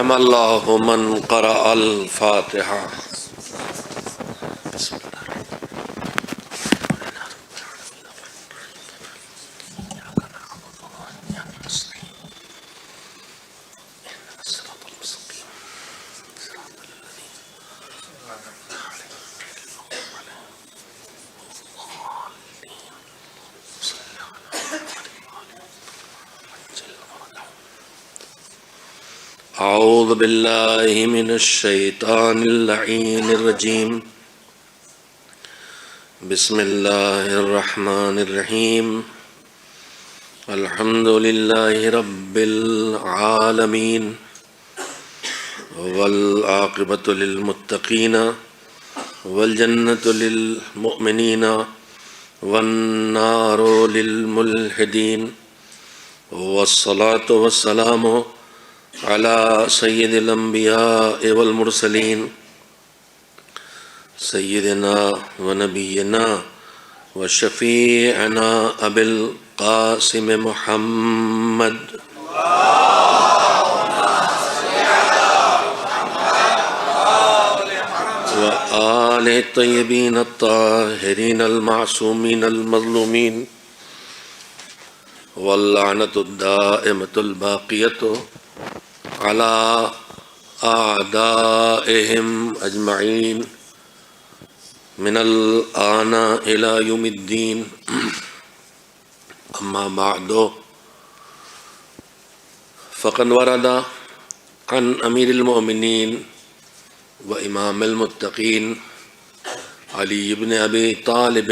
رحم الله من قرأ الفاتحة. أعوذ بالله من الشيطان اللعين الرجيم. بسم الله الرحمن الرحيم. الحمد لله رب العالمين والعاقبة للمتقين والجنة للمؤمنين والنار للملحدين، والصلاة والسلام على سيد الأنبياء والمرسلين سيدنا ونبينا وشفيعنا أبي القاسم محمد وآله الطيبين الطاهرين المعصومين المظلومين، واللعنة الدائمة الباقية على أعدائهم أجمعين من الآن إلى يوم الدين. أما بعد، فقد ورد عن أمير المؤمنين وإمام المتقين علي بن أبي طالب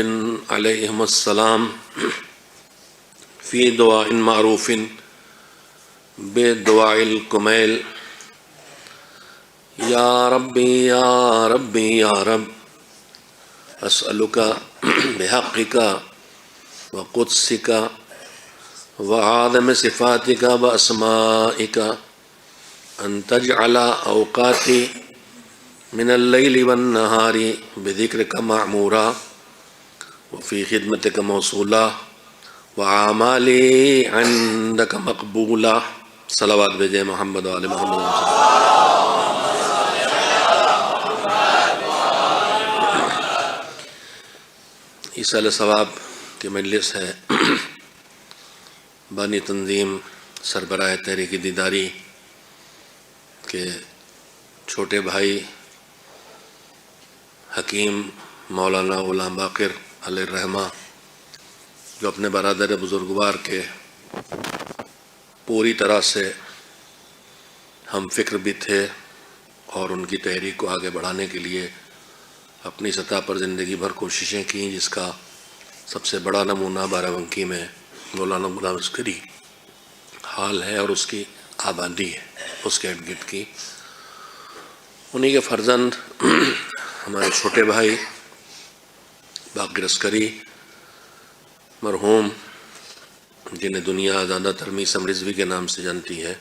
عليهم السلام في دعاء معروف بدعاء الكميل: يا ربي يا ربي يا رب، أسألك بحقك وقدسك وعظم صفاتك وأسمائك أن تجعل أوقاتي من الليل والنهار بذكرك معمورا، وفي خدمتك موصولا، وعمالي عندك مقبولا. صلوات بجے محمد و آل محمد. ایصال ثواب کی مجلس ہے. بانی تنظیم سربراہ تحریک دیداری کے چھوٹے بھائی حکیم مولانا غلام باقر علیہ الرحمہ، جو اپنے برادر بزرگوار کے پوری طرح سے ہم فکر بھی تھے اور ان کی تحریک کو آگے بڑھانے کے لیے اپنی سطح پر زندگی بھر کوششیں کیں، جس کا سب سے بڑا نمونہ بارہ بنکی میں مولانا غلام عسکری حال ہے اور اس کی آبادی ہے اس کے ارد گرد کی. انہی کے فرزند ہمارے چھوٹے بھائی باقر عسکری مرحوم، جنہیں دنیا زیادہ تر میثم رضوی کے نام سے جانتی ہے،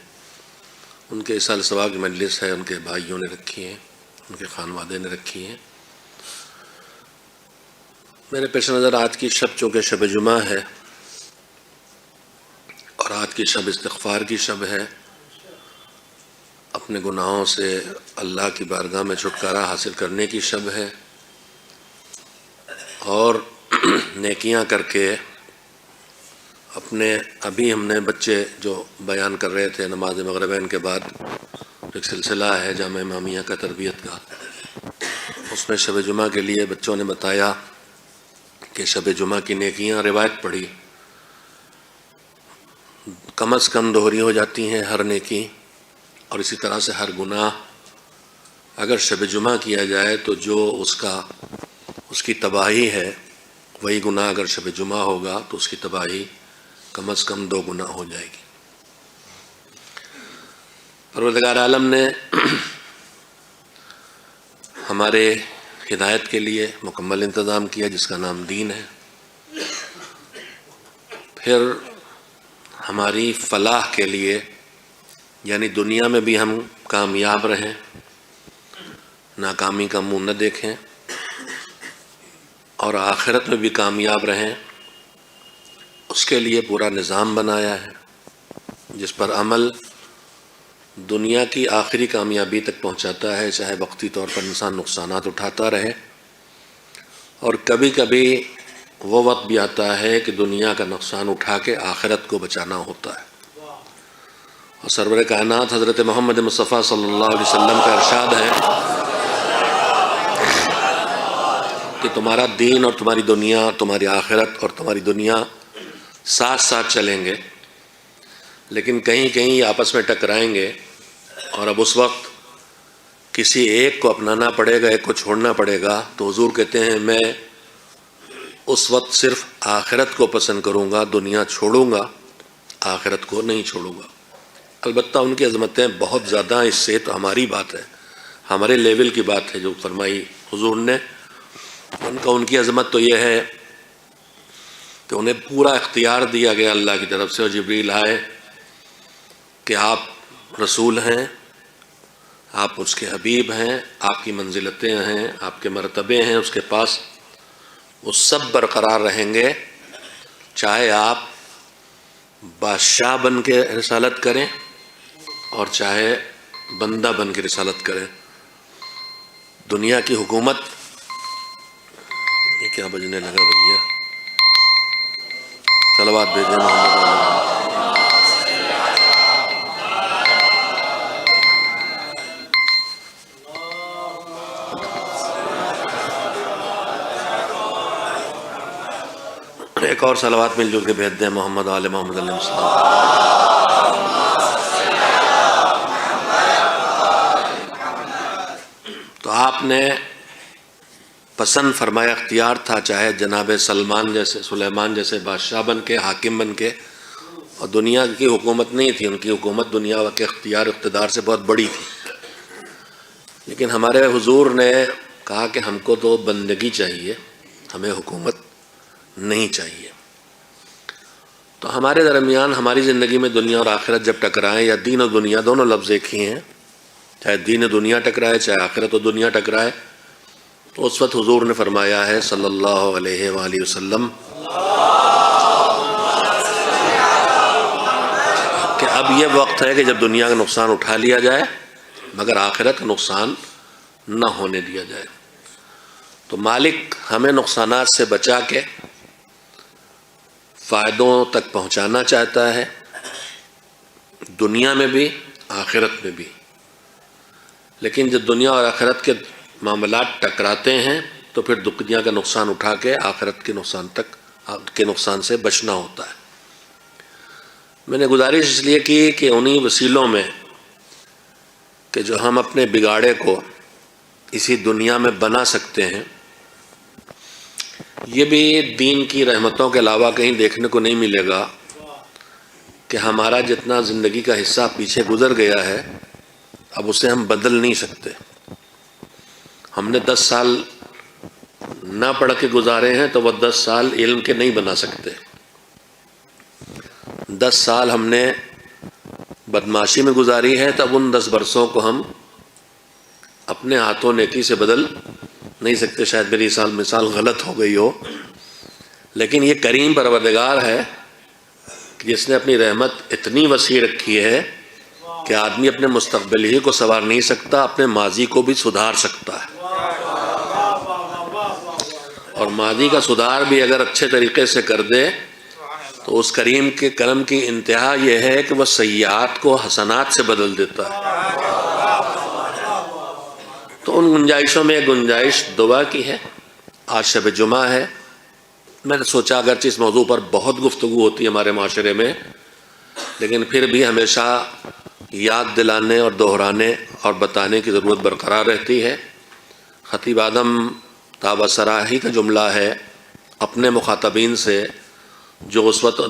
ان کے ایصال ثواب کی مجلس ہے. ان کے بھائیوں نے رکھی ہے، ان کے خانوادے نے رکھی ہے. میرے پیش نظر آج کی شب چونکہ شب جمعہ ہے اور آج کی شب استغفار کی شب ہے، اپنے گناہوں سے اللہ کی بارگاہ میں چھٹکارا حاصل کرنے کی شب ہے، اور نیکیاں کر کے اپنے ابھی ہم نے بچے جو بیان کر رہے تھے نماز مغربین کے بعد ایک سلسلہ ہے جامعہ امامیہ کا تربیت کا، اس میں شب جمعہ کے لیے بچوں نے بتایا کہ شب جمعہ کی نیکیاں روایت پڑھی کم از کم دوہری ہو جاتی ہیں ہر نیکی، اور اسی طرح سے ہر گناہ اگر شب جمعہ کیا جائے تو جو اس کی تباہی ہے، وہی گناہ اگر شب جمعہ ہوگا تو اس کی تباہی کم از کم 2 گنا ہو جائے گی. پروردگار عالم نے ہمارے ہدایت کے لیے مکمل انتظام کیا جس کا نام دین ہے. پھر ہماری فلاح کے لیے، یعنی دنیا میں بھی ہم کامیاب رہیں، ناکامی کا منہ نہ دیکھیں، اور آخرت میں بھی کامیاب رہیں، اس کے لیے پورا نظام بنایا ہے جس پر عمل دنیا کی آخری کامیابی تک پہنچاتا ہے، چاہے وقتی طور پر انسان نقصانات اٹھاتا رہے، اور کبھی کبھی وہ وقت بھی آتا ہے کہ دنیا کا نقصان اٹھا کے آخرت کو بچانا ہوتا ہے۔ اور سرور کائنات حضرت محمد مصطفیٰ صلی اللہ علیہ وسلم کا ارشاد ہے کہ تمہارا دین اور تمہاری دنیا، تمہاری آخرت اور تمہاری دنیا ساتھ ساتھ چلیں گے، لیکن کہیں کہیں یہ آپس میں ٹکرائیں گے، اور اب اس وقت کسی ایک کو اپنانا پڑے گا، ایک کو چھوڑنا پڑے گا۔ تو حضور کہتے ہیں میں اس وقت صرف آخرت کو پسند کروں گا، دنیا چھوڑوں گا، آخرت کو نہیں چھوڑوں گا۔ البتہ ان کی عظمتیں بہت زیادہ، اس سے تو ہماری بات ہے، ہمارے لیول کی بات ہے جو فرمائی حضور نے۔ ان کی عظمت تو یہ ہے کہ انہیں پورا اختیار دیا گیا اللہ کی طرف سے، اور جبریل آئے کہ آپ رسول ہیں، آپ اس کے حبیب ہیں، آپ کی منزلتیں ہیں، آپ کے مرتبے ہیں اس کے پاس، وہ سب برقرار رہیں گے، چاہے آپ بادشاہ بن کے رسالت کریں اور چاہے بندہ بن کے رسالت کریں۔ دنیا کی حکومت، یہ کیا بجنے لگا بھیا؟ صلوات بھیجیں محمد علیہ۔ ایک اور صلوات مل جل کے بھیج دیں محمد آل محمد علیہ السلام۔ تو آپ نے پسند فرمایا، اختیار تھا، چاہے جناب سلیمان جیسے بادشاہ بن کے، حاکم بن کے، اور دنیا کی حکومت نہیں تھی، ان کی حکومت دنیا کے اقتدار سے بہت بڑی تھی، لیکن ہمارے حضور نے کہا کہ ہم کو تو بندگی چاہیے، ہمیں حکومت نہیں چاہیے۔ تو ہمارے درمیان ہماری زندگی میں دنیا اور آخرت جب ٹکرائیں، یا دین و دنیا دونوں لفظ ایک ہی ہیں، چاہے دین و دنیا ٹکرائے چاہے آخرت و دنیا ٹکرائے، تو اس وقت حضور نے فرمایا ہے صلی اللہ علیہ وآلہ وسلم کہ اب یہ وقت ہے کہ جب دنیا کا نقصان اٹھا لیا جائے مگر آخرت کا نقصان نہ ہونے دیا جائے۔ تو مالک ہمیں نقصانات سے بچا کے فائدوں تک پہنچانا چاہتا ہے، دنیا میں بھی آخرت میں بھی، لیکن جب دنیا اور آخرت کے معاملات ٹکراتے ہیں تو پھر دنیا کا نقصان اٹھا کے آخرت کے نقصان سے بچنا ہوتا ہے۔ میں نے گزارش اس لیے کی کہ انہی وسیلوں میں کہ جو ہم اپنے بگاڑے کو اسی دنیا میں بنا سکتے ہیں، یہ بھی دین کی رحمتوں کے علاوہ کہیں دیکھنے کو نہیں ملے گا کہ ہمارا جتنا زندگی کا حصہ پیچھے گزر گیا ہے اب اسے ہم بدل نہیں سکتے۔ ہم نے 10 سال نہ پڑھ کے گزارے ہیں تو وہ 10 سال علم کے نہیں بنا سکتے۔ 10 سال ہم نے بدمعاشی میں گزاری ہے تب ان 10 برسوں کو ہم اپنے ہاتھوں نیکی سے بدل نہیں سکتے۔ شاید میری مثال غلط ہو گئی ہو، لیکن یہ کریم پروردگار ہے کہ جس نے اپنی رحمت اتنی وسیع رکھی ہے کہ آدمی اپنے مستقبل ہی کو سنوار نہیں سکتا، اپنے ماضی کو بھی سدھار سکتا ہے، اور ماضی کا سدھار بھی اگر اچھے طریقے سے کر دے تو اس کریم کے کرم کی انتہا یہ ہے کہ وہ سیئات کو حسنات سے بدل دیتا ہے۔ تو ان گنجائشوں میں گنجائش دعا کی ہے۔ آج شب جمعہ ہے، میں نے سوچا اگرچہ اس موضوع پر بہت گفتگو ہوتی ہے ہمارے معاشرے میں، لیکن پھر بھی ہمیشہ یاد دلانے اور دہرانے اور بتانے کی ضرورت برقرار رہتی ہے۔ خطیب اعظم تابہ سراہی کا جملہ ہے اپنے مخاطبین سے جو اس وقت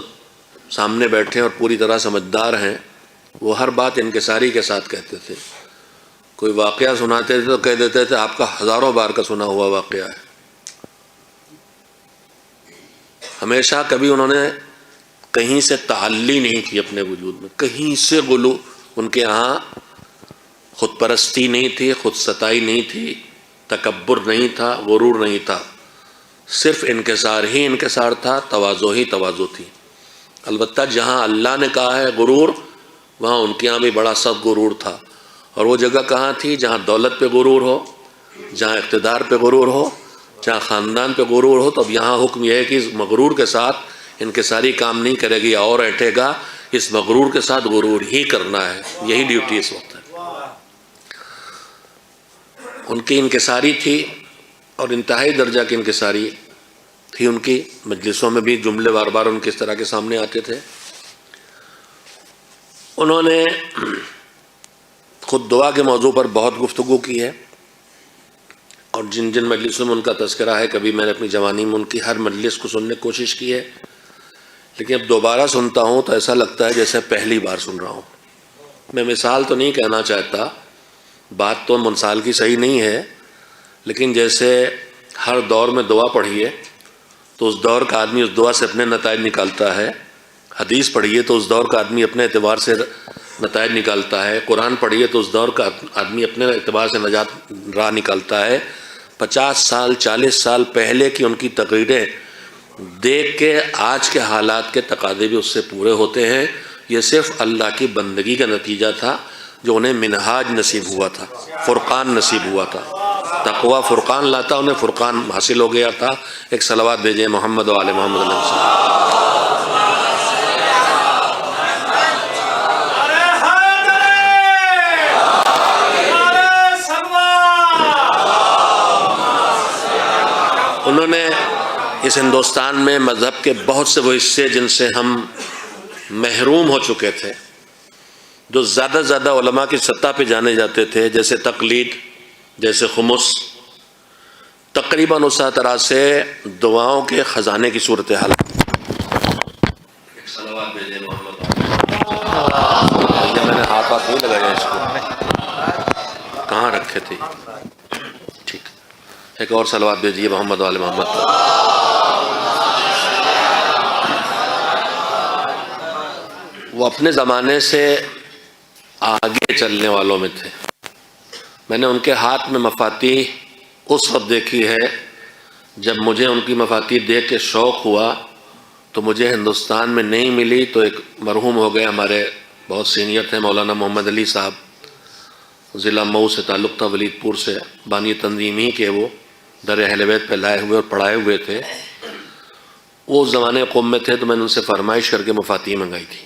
سامنے بیٹھے اور پوری طرح سمجھدار ہیں، وہ ہر بات انکساری کے ساتھ کہتے تھے۔ کوئی واقعہ سناتے تھے تو کہہ دیتے تھے آپ کا ہزاروں بار کا سنا ہوا واقعہ ہے۔ ہمیشہ کبھی انہوں نے کہیں سے تعلی نہیں کی اپنے وجود میں، کہیں سے غلو ان کے ہاں خود پرستی نہیں تھی، خود ستائی نہیں تھی، تکبر نہیں تھا، غرور نہیں تھا، صرف انکسار ہی انکسار تھا، تواضع ہی تواضع تھی۔ البتہ جہاں اللہ نے کہا ہے غرور، وہاں ان کے یہاں بھی بڑا سخت غرور تھا. اور وہ جگہ کہاں تھی؟ جہاں دولت پہ غرور ہو، جہاں اقتدار پہ غرور ہو، جہاں خاندان پہ غرور ہو. تو اب یہاں حکم یہ ہے کہ اس مغرور کے ساتھ انکساری کام نہیں کرے گی اور ایٹھے گا، اس مغرور کے ساتھ غرور ہی کرنا ہے. یہی ڈیوٹی اس وقت ہے. ان کی انکساری تھی اور انتہائی درجہ کی انکساری تھی ان کی. مجلسوں میں بھی جملے بار بار ان کے اس طرح کے سامنے آتے تھے. انہوں نے خود دعا کے موضوع پر بہت گفتگو کی ہے، اور جن جن مجلسوں میں ان کا تذکرہ ہے، کبھی میں نے اپنی جوانی میں ان کی ہر مجلس کو سننے کی کوشش کی ہے، لیکن اب دوبارہ سنتا ہوں تو ایسا لگتا ہے جیسے پہلی بار سن رہا ہوں. میں مثال تو نہیں کہنا چاہتا، بات تو منسال کی صحیح نہیں ہے، لیکن جیسے ہر دور میں دعا پڑھیے تو اس دور کا آدمی اس دعا سے اپنے نتائج نکالتا ہے. حدیث پڑھیے تو اس دور کا آدمی اپنے اعتبار سے نتائج نکالتا ہے. قرآن پڑھیے تو اس دور کا آدمی اپنے اعتبار سے نجات راہ نکالتا ہے. 50 سال 40 سال پہلے کی ان کی تقریریں دیکھ کے آج کے حالات کے تقاضے بھی اس سے پورے ہوتے ہیں. یہ صرف اللہ کی بندگی کا نتیجہ تھا جو انہیں منہاج نصیب ہوا تھا، فرقان نصیب ہوا تھا. تقوی فرقان لاتا، انہیں فرقان حاصل ہو گیا تھا. ایک صلوات بھیجیں محمد و آل محمد علیہ وسلم. انہوں نے اس ہندوستان میں مذہب کے بہت سے وہ حصے جن سے ہم محروم ہو چکے تھے، جو زیادہ زیادہ علماء کی سطح پہ جانے جاتے تھے، جیسے تقلید، جیسے خمس، تقریباً اس طرح سے دعاؤں کے خزانے کی صورتحال. میں نے ہاتھ نہیں لگایا اس کو، کہاں رکھے تھے؟ ٹھیک، ایک اور صلوات بھیجیے محمد والے محمد. وہ اپنے زمانے سے آگے چلنے والوں میں تھے. میں نے ان کے ہاتھ میں مفاتیح اس وقت دیکھی ہے جب مجھے ان کی مفاتیح دیکھ کے شوق ہوا. تو مجھے ہندوستان میں نہیں ملی تو ایک مرحوم ہو گئے ہمارے بہت سینئر تھے، مولانا محمد علی صاحب، ضلع مئو سے تعلق تھا، ولید پور سے، بانی تنظیم ہی کے وہ در اہل بیت پہ لائے ہوئے اور پڑھائے ہوئے تھے. وہ اس زمانے قوم میں تھے تو میں نے ان سے فرمائش کر کے مفاتیح منگائی تھی.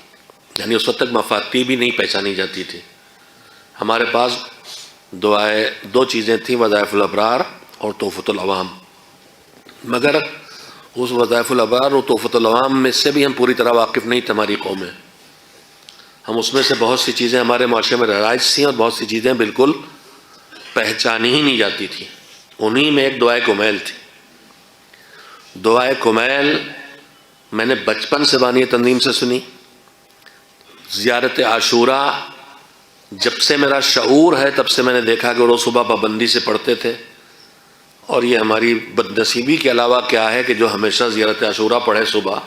یعنی اس وقت تک مفاتیح بھی نہیں پہچانی جاتی تھی. ہمارے پاس دعائیں دو چیزیں تھیں، وظائف الابرار اور تحفۃ العوام. مگر اس وظائف الابرار اور تحفۃ العوام میں سے بھی ہم پوری طرح واقف نہیں تھے. ہماری قوم میں ہم اس میں سے بہت سی چیزیں ہمارے معاشرے میں رائج تھیں اور بہت سی چیزیں بالکل پہچانی ہی نہیں جاتی تھیں. انہی میں ایک دعائے کمیل تھی. دعائے کمیل میں نے بچپن سے بانی تنظیم سے سنی. زیارت عاشوراء جب سے میرا شعور ہے تب سے میں نے دیکھا کہ وہ صبح پابندی سے پڑھتے تھے. اور یہ ہماری بد نصیبی کے علاوہ کیا ہے کہ جو ہمیشہ زیارت عاشوراء پڑھے صبح،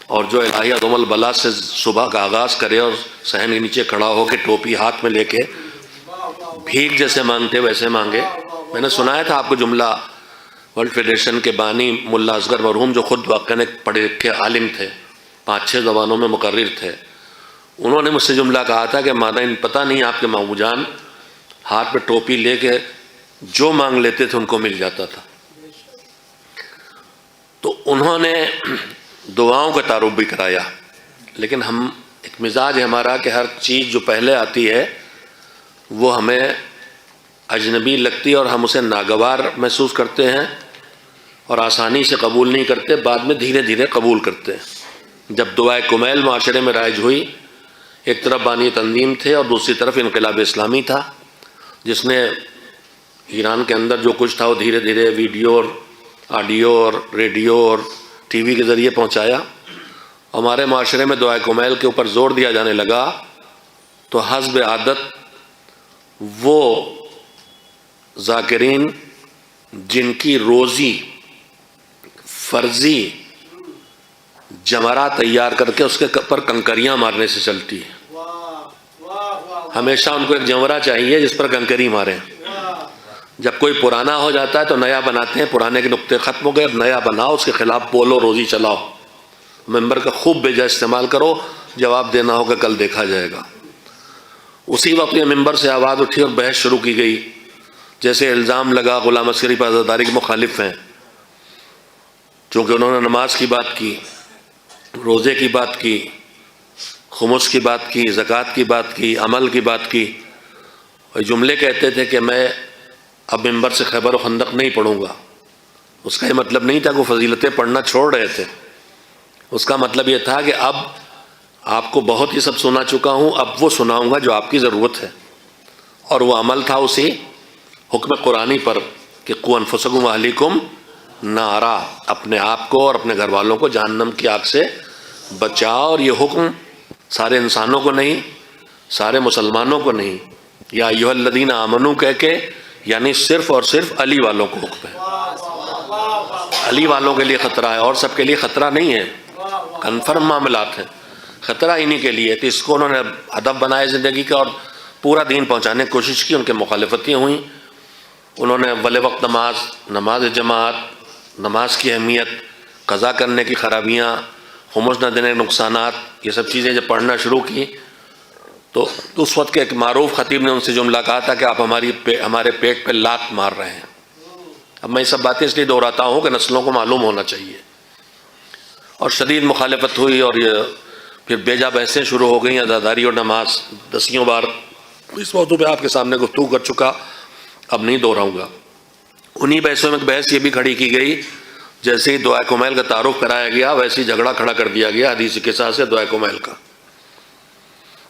اور جو الہی عظم البلا سے صبح کا آغاز کرے اور صحن کے نیچے کھڑا ہو کے ٹوپی ہاتھ میں لے کے بھیک جیسے مانگتے ویسے مانگے. میں نے سنایا تھا آپ کو جملہ، ورلڈ فیڈریشن کے بانی ملا اصغر مرحوم جو خود واقعہ پڑھے لکھے عالم تھے، 5-6 زبانوں میں مقرر تھے، انہوں نے مجھ سے جملہ کہا تھا کہ مانا پتہ نہیں آپ کے مامو جان ہاتھ پہ ٹوپی لے کے جو مانگ لیتے تھے ان کو مل جاتا تھا. تو انہوں نے دعاؤں کا تعارف بھی کرایا. لیکن ہم ایک مزاج ہے ہمارا کہ ہر چیز جو پہلے آتی ہے وہ ہمیں اجنبی لگتی ہے اور ہم اسے ناگوار محسوس کرتے ہیں اور آسانی سے قبول نہیں کرتے، بعد میں دھیرے دھیرے قبول کرتے ہیں. جب دعائے کمیل معاشرے میں رائج ہوئی، ایک طرف بانی تنظیم تھے اور دوسری طرف انقلاب اسلامی تھا، جس نے ایران کے اندر جو کچھ تھا وہ دھیرے دھیرے ویڈیو اور آڈیو اور ریڈیو اور ٹی وی کے ذریعے پہنچایا. ہمارے معاشرے میں دعائے کمیل کے اوپر زور دیا جانے لگا تو حسب عادت وہ ذاکرین جن کی روزی فرضی جمرہ تیار کر کے اس کے پر کنکریاں مارنے سے چلتی ہے، ہمیشہ ان کو ایک جمرہ چاہیے جس پر کنکری ماریں. جب کوئی پرانا ہو جاتا ہے تو نیا بناتے ہیں، پرانے کے نقطے ختم ہو گئے، اب نیا بناؤ، اس کے خلاف بولو، روزی چلاؤ، ممبر کا خوب بیجا استعمال کرو جواب دینا ہوگا کل دیکھا جائے گا۔ اسی وقت یہ ممبر سے آواز اٹھی اور بحث شروع کی گئی، جیسے الزام لگا غلام عسکری پر عزاداری کے مخالف ہیں، چونکہ انہوں نے نماز کی بات کی، روزے کی بات کی، خمس کی بات کی، زکوٰۃ کی بات کی، عمل کی بات کی، اور جملے کہتے تھے کہ میں اب ممبر سے خیبر و خندق نہیں پڑھوں گا۔ اس کا یہ مطلب نہیں تھا کہ وہ فضیلتیں پڑھنا چھوڑ رہے تھے، اس کا مطلب یہ تھا کہ اب آپ کو بہت ہی سب سنا چکا ہوں، اب وہ سناؤں گا جو آپ کی ضرورت ہے، اور وہ عمل تھا اسی حکم قرآنی پر کہ قوا انفسکم واہلیکم نارا، اپنے آپ کو اور اپنے گھر والوں کو جہنم کی آگ سے بچاؤ۔ اور یہ حکم سارے انسانوں کو نہیں، سارے مسلمانوں کو نہیں، یا ایھا الذین آمنو کہہ کے یعنی صرف اور صرف علی والوں کو حکم ہے، علی والوں کے لیے خطرہ ہے، اور سب کے لیے خطرہ نہیں ہے، کنفرم معاملات ہیں، خطرہ انہی کے لیے۔ تو اس کو انہوں نے ہدف بنایا زندگی کا اور پورا دین پہنچانے کی کوشش کی، ان کے مخالفتیں ہوئیں۔ انہوں نے اول وقت نماز، نماز جماعت، نماز کی اہمیت، قضا کرنے کی خرابیاں، خمس نہ دینے کے نقصانات، یہ سب چیزیں جب پڑھنا شروع کی تو اس وقت کے ایک معروف خطیب نے ان سے جملہ کہا تھا کہ آپ ہمارے پیٹ پہ لات مار رہے ہیں۔ اب میں یہ سب باتیں اس لیے دہراتا ہوں کہ نسلوں کو معلوم ہونا چاہیے۔ اور شدید مخالفت ہوئی، اور یہ پھر بیجا بحثیں شروع ہو گئیں، عزاداری اور نماز۔ دسیوں بار اس موضوع پہ آپ کے سامنے گفتگو کر چکا، اب نہیں دہراؤں گا۔ انہی بحثوں میں ایک بحث یہ بھی کھڑی کی گئی، جیسے ہی دعائے کمیل کا تعارف کرایا گیا ویسے ہی جھگڑا کھڑا کر دیا گیا حدیث قصہ سے دعائے کمیل کا،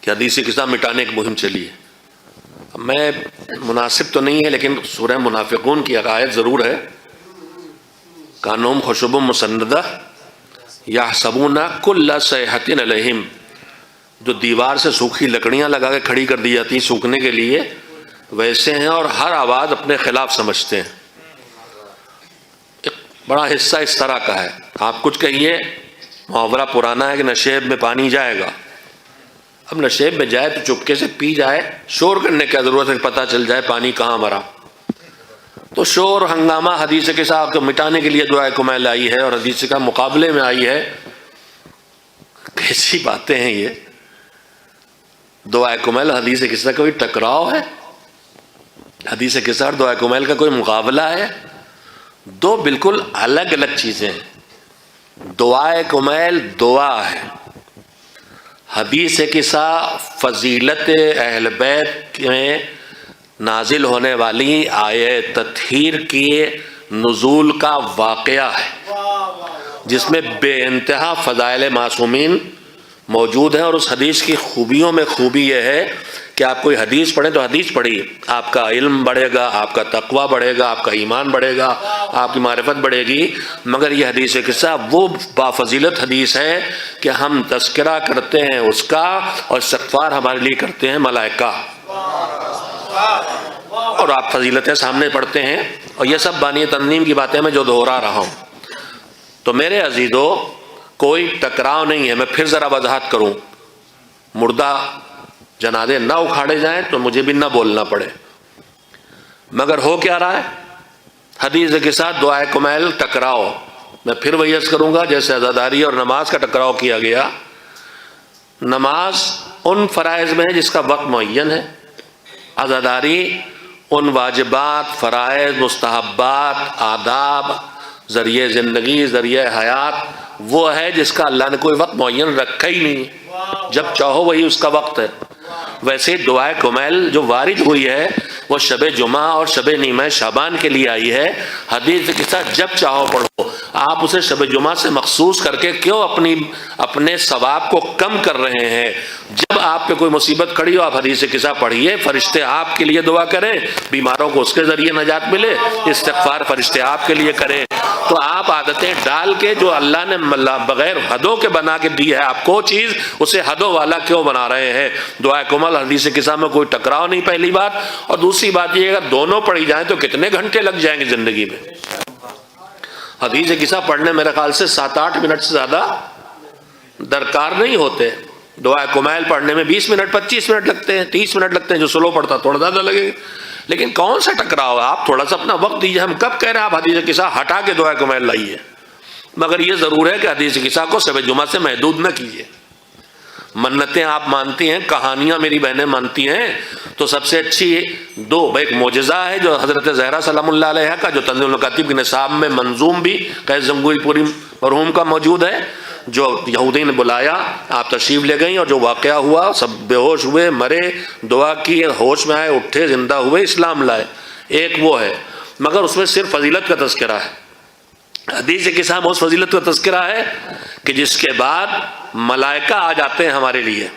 کہ حدیث قصہ مٹانے کی مہم چلی ہے۔ میں مناسب تو نہیں ہے لیکن سورہ منافقون کی آیت ضرور ہے، کانہم خشب مسندہ یحسبون کل صیحۃ علیہم، جو دیوار سے سوکھی لکڑیاں لگا کے کھڑی کر دی جاتی ہیں سوکھنے کے لیے، ویسے ہیں، اور ہر آواز اپنے خلاف سمجھتے ہیں۔ ایک بڑا حصہ اس طرح کا ہے، آپ کچھ کہیے، محاورہ پرانا ہے کہ نشیب میں پانی جائے گا۔ اب نشیب میں جائے تو چپکے سے پی جائے، شور کرنے کی ضرورت ہے کہ پتہ چل جائے پانی کہاں مرا۔ تو شور ہنگامہ حدیث کے ساتھ مٹانے کے لیے دعائے کمیل آئی ہے، اور حدیث کا مقابلے میں آئی ہے۔ کیسی باتیں ہیں یہ؟ دعائے کمیل حدیث کے ساتھ کوئی ٹکراؤ ہے؟ حدیث کے ساتھ دعائے کمیل کا کوئی مقابلہ ہے؟ دو بالکل الگ الگ چیزیں ہیں۔ دعائے کمیل دعا ہے، حدیث قصہ فضیلت اہل بیت میں نازل ہونے والی آیے تطہیر کے نزول کا واقعہ ہے، جس میں بے انتہا فضائل معصومین موجود ہیں۔ اور اس حدیث کی خوبیوں میں خوبی یہ ہے کہ آپ کوئی حدیث پڑھیں تو حدیث پڑھیے، آپ کا علم بڑھے گا، آپ کا تقوی بڑھے گا، آپ کا ایمان بڑھے گا، آپ کی معرفت بڑھے گی۔ مگر یہ حدیث قصہ وہ بافضیلت حدیث ہے کہ ہم تذکرہ کرتے ہیں اس کا، اور استغفار ہمارے لیے کرتے ہیں ملائکہ، اور آپ فضیلتیں سامنے پڑھتے ہیں۔ اور یہ سب بانی تنظیم کی باتیں میں جو دہرا رہا ہوں۔ تو میرے عزیزو، کوئی ٹکراؤ نہیں ہے۔ میں پھر ذرا وضاحت کروں، مردہ جنازے نہ اکھاڑے جائیں تو مجھے بھی نہ بولنا پڑے، مگر ہو کیا رہا ہے؟ حدیث کے ساتھ دعائے کمیل ٹکراؤ۔ میں پھر وہی عرض کروں گا، جیسے عزاداری اور نماز کا ٹکراؤ کیا گیا، نماز ان فرائض میں ہے جس کا وقت معین ہے، عزاداری ان واجبات، فرائض، مستحبات، آداب، ذریعہ زندگی، ذریعہ حیات، وہ ہے جس کا اللہ نے کوئی وقت معین رکھا ہی نہیں، جب چاہو وہی اس کا وقت ہے۔ ویسے دعائے کمیل جو وارد ہوئی ہے وہ شب جمعہ اور شب نیمہ شعبان کے لیے آئی ہے۔ حدیث کے ساتھ جب چاہو پڑھو، آپ اسے شب جمعہ سے مخصوص کر کے کیوں اپنے ثواب کو کم کر رہے ہیں؟ جب آپ پہ کوئی مصیبت کھڑی ہو آپ حدیث قصہ پڑھیے، فرشتے آپ کے لیے دعا کریں، بیماروں کو اس کے ذریعے نجات ملے، استغفار فرشتے آپ کے لیے کریں۔ تو آپ عادتیں ڈال کے جو اللہ نے بغیر حدوں کے بنا کے دی ہے آپ کو چیز، اسے حدوں والا کیوں بنا رہے ہیں؟ دعائے کمل حدیث قصہ میں کوئی ٹکراؤ نہیں، پہلی بات۔ اور دوسری بات یہ ہے اگر دونوں پڑھی جائیں تو کتنے گھنٹے لگ جائیں گے زندگی میں؟ حدیث قصہ پڑھنے میرے خیال سے 7-8 منٹ سے زیادہ درکار نہیں ہوتے۔ دعائے کمیل پڑھنے میں 20 منٹ 25 منٹ لگتے ہیں، 30 منٹ لگتے ہیں، جو سلو پڑھتا تھوڑا زیادہ لگے گا۔ لیکن کون سا ٹکراؤ ہے؟ آپ تھوڑا سا اپنا وقت دیجیے۔ ہم کب کہہ رہے ہیں آپ حدیث قصہ ہٹا کے دعائے کمیل لائیے، مگر یہ ضرور ہے کہ حدیث قصہ کو شب جمعہ سے محدود نہ کیجیے۔ منتیں آپ مانتی ہیں، کہانیاں میری بہنیں مانتی ہیں، تو سب سے اچھی دو، ایک معجزہ ہے جو حضرت زہرا سلام اللہ علیہ کا، جو تنزیل الکاتب کے نصاب میں منظوم بھی قیس جمگوئی پوری مرحوم کا موجود ہے، جو یہودی نے بلایا، آپ تشریف لے گئیں اور جو واقعہ ہوا، سب بے ہوش ہوئے، مرے، دعا کی، ہوش میں آئے، اٹھے، زندہ ہوئے، اسلام لائے، ایک وہ ہے، مگر اس میں صرف فضیلت کا تذکرہ ہے۔ حدیث کے ساتھ اس فضیلت کا تذکرہ ہے کہ جس کے بعد ملائکہ آ جاتے ہیں ہمارے لیے،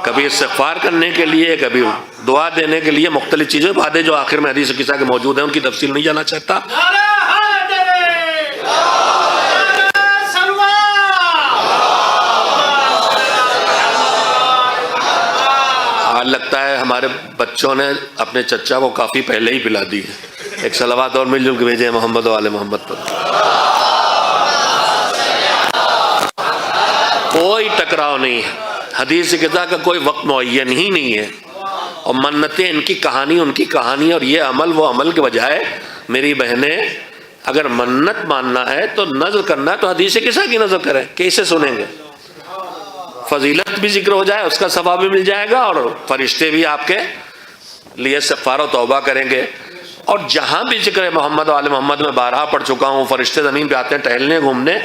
کبھی استغفار کرنے کے لیے، کبھی دعا دینے کے لیے، مختلف چیزیں، باتیں جو آخر میں حدیث کے ساتھ موجود ہیں، ان کی تفصیل نہیں جانا چاہتا۔ لگتا ہے ہمارے بچوں نے اپنے چچا کو کافی پہلے ہی پلا دی ہے۔ ایک صلوات اور مل جل کے بھیجیں محمد و آل محمد پر۔ کوئی ٹکراؤ نہیں ہے، حدیث کتاب کا کوئی وقت معین ہی نہیں ہے، اور منتیں ان کی کہانی، ان کی کہانی، اور یہ عمل وہ عمل کے بجائے میری بہنیں اگر منت ماننا ہے تو نظر کرنا ہے تو حدیث کسا کی نظر کریں، کیسے سنیں گے؟ فضیلت بھی ذکر ہو جائے، اس کا ثواب بھی مل جائے گا، اور فرشتے بھی آپ کے لیے استغفار و توبہ کریں گے۔ اور جہاں بھی ذکر محمد و آل محمد میں بارہا پڑھ چکا ہوں، فرشتے زمین پہ آتے ہیں ٹہلنے گھومنے،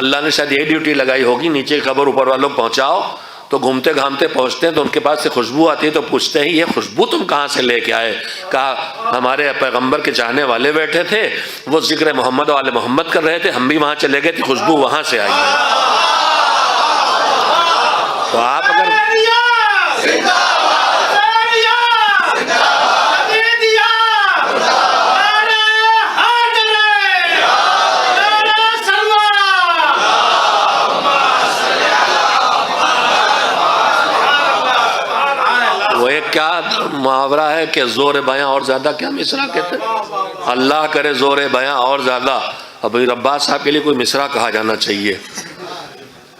اللہ نے شاید یہ ڈیوٹی لگائی ہوگی، نیچے خبر اوپر والوں کو پہنچاؤ، تو گھومتے گھامتے پہنچتے ہیں تو ان کے پاس سے خوشبو آتی ہے، تو پوچھتے ہیں یہ خوشبو تم کہاں سے لے کے آئے؟ کہا ہمارے پیغمبر کے چاہنے والے بیٹھے تھے، وہ ذکر محمد و آل محمد کر رہے تھے، ہم بھی وہاں چلے گئے تھے، خوشبو وہاں سے آئی ہے۔ تو آپ اگر وہ ایک کیا محاورہ ہے کہ زور بیاں اور زیادہ، کیا مصرع کہتے ہیں؟ اللہ کرے زور بیاں اور زیادہ۔ ابھی رباس صاحب کے لیے کوئی مصرع کہا جانا چاہیے،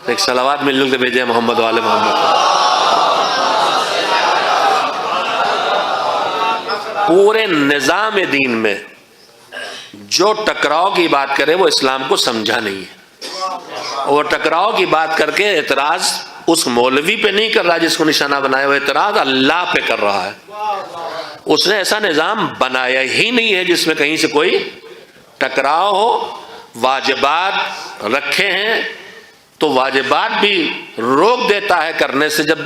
ایک صلوات مل جل کے بھیجیں محمد والے محمد۔ پورے نظام دین میں جو ٹکراؤ کی بات کرے وہ اسلام کو سمجھا نہیں ہے، اور ٹکراؤ کی بات کر کے اعتراض اس مولوی پہ نہیں کر رہا جس کو نشانہ بنایا، وہ اعتراض اللہ پہ کر رہا ہے۔ اس نے ایسا نظام بنایا ہی نہیں ہے جس میں کہیں سے کوئی ٹکراؤ ہو۔ واجبات رکھے ہیں تو واجبات بھی روک دیتا ہے کرنے سے جب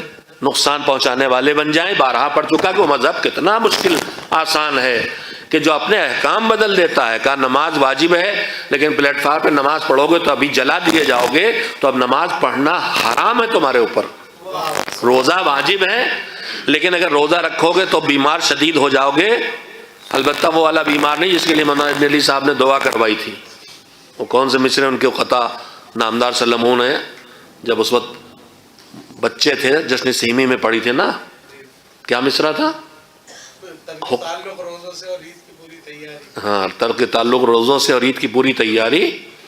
نقصان پہنچانے والے بن جائیں۔ بارہا پڑھ چکا کہ وہ مذہب کتنا مشکل آسان ہے کہ جو اپنے احکام بدل دیتا ہے۔ کہا نماز واجب ہے لیکن پلیٹ فارم پہ نماز پڑھو گے تو ابھی جلا دیے جاؤ گے، تو اب نماز پڑھنا حرام ہے تمہارے اوپر۔ روزہ واجب ہے لیکن اگر روزہ رکھو گے تو بیمار شدید ہو جاؤ گے، البتہ وہ والا بیمار نہیں جس کے لیے مولانا ابن علی صاحب نے دعا کروائی تھی۔ وہ کون سے مصرے ان کے خطا نامدار سلمون ہے، جب اس وقت بچے تھے، جشن سیمی میں پڑھی تھی نا، کیا مصرع تھا؟ ہاں، ترک تعلق روزوں سے اور عید کی پوری تیاری،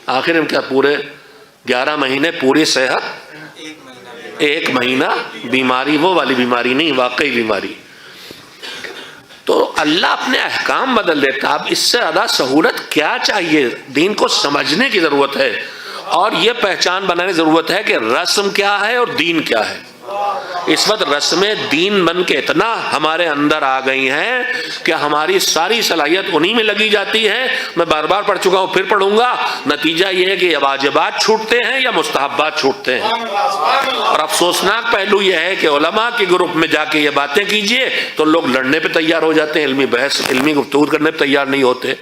آخر میں کیا پورے 11 مہینے پوری صحت، 1 مہینہ بیماری، وہ والی بیماری نہیں، واقعی بیماری۔ تو اللہ اپنے احکام بدل دیتا۔ اب اس سے زیادہ سہولت کیا چاہیے؟ دین کو سمجھنے کی ضرورت ہے، اور یہ پہچان بنانے کی ضرورت ہے کہ رسم کیا ہے اور دین کیا ہے۔ اس وقت رسمیں دین بن کے اتنا ہمارے اندر آ گئی ہیں کہ ہماری ساری صلاحیت انہی میں لگی جاتی ہے۔ میں بار بار پڑھ چکا ہوں، پھر پڑھوں گا، نتیجہ یہ ہے کہ یہ واجبات چھوٹتے ہیں یا مستحبات چھوٹتے ہیں۔ اور افسوسناک پہلو یہ ہے کہ علماء کے گروپ میں جا کے یہ باتیں کیجئے تو لوگ لڑنے پہ تیار ہو جاتے ہیں، علمی بحث، علمی گفتگو کرنے پہ تیار نہیں ہوتے۔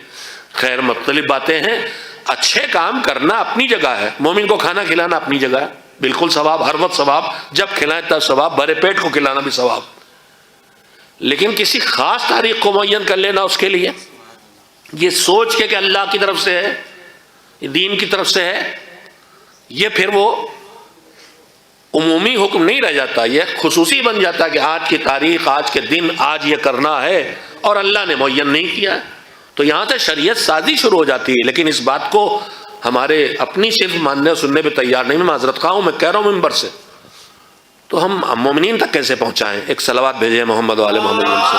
خیر، مختلف باتیں ہیں۔ اچھے کام کرنا اپنی جگہ ہے، مومن کو کھانا کھلانا اپنی جگہ ہے، بالکل ثواب، ہر وقت ثواب، جب کھلائیں تب ثواب، بھرے پیٹ کو کھلانا بھی ثواب۔ لیکن کسی خاص تاریخ کو معین کر لینا اس کے لیے، یہ سوچ کے کہ اللہ کی طرف سے ہے، دین کی طرف سے ہے، یہ پھر وہ عمومی حکم نہیں رہ جاتا، یہ خصوصی بن جاتا کہ آج کی تاریخ، آج کے دن، آج یہ کرنا ہے، اور اللہ نے معین نہیں کیا ہے۔ تو یہاں سے شریعت سازی شروع ہو جاتی ہے۔ لیکن اس بات کو ہمارے اپنی صرف ماننے اور سننے پہ تیار نہیں۔ میں معذرت خواہ ہوں، میں کہہ رہا ہوں ممبر سے، تو ہم مومنین تک کیسے پہنچائیں؟ ایک صلوات بھیجیں محمد والے محمد سے۔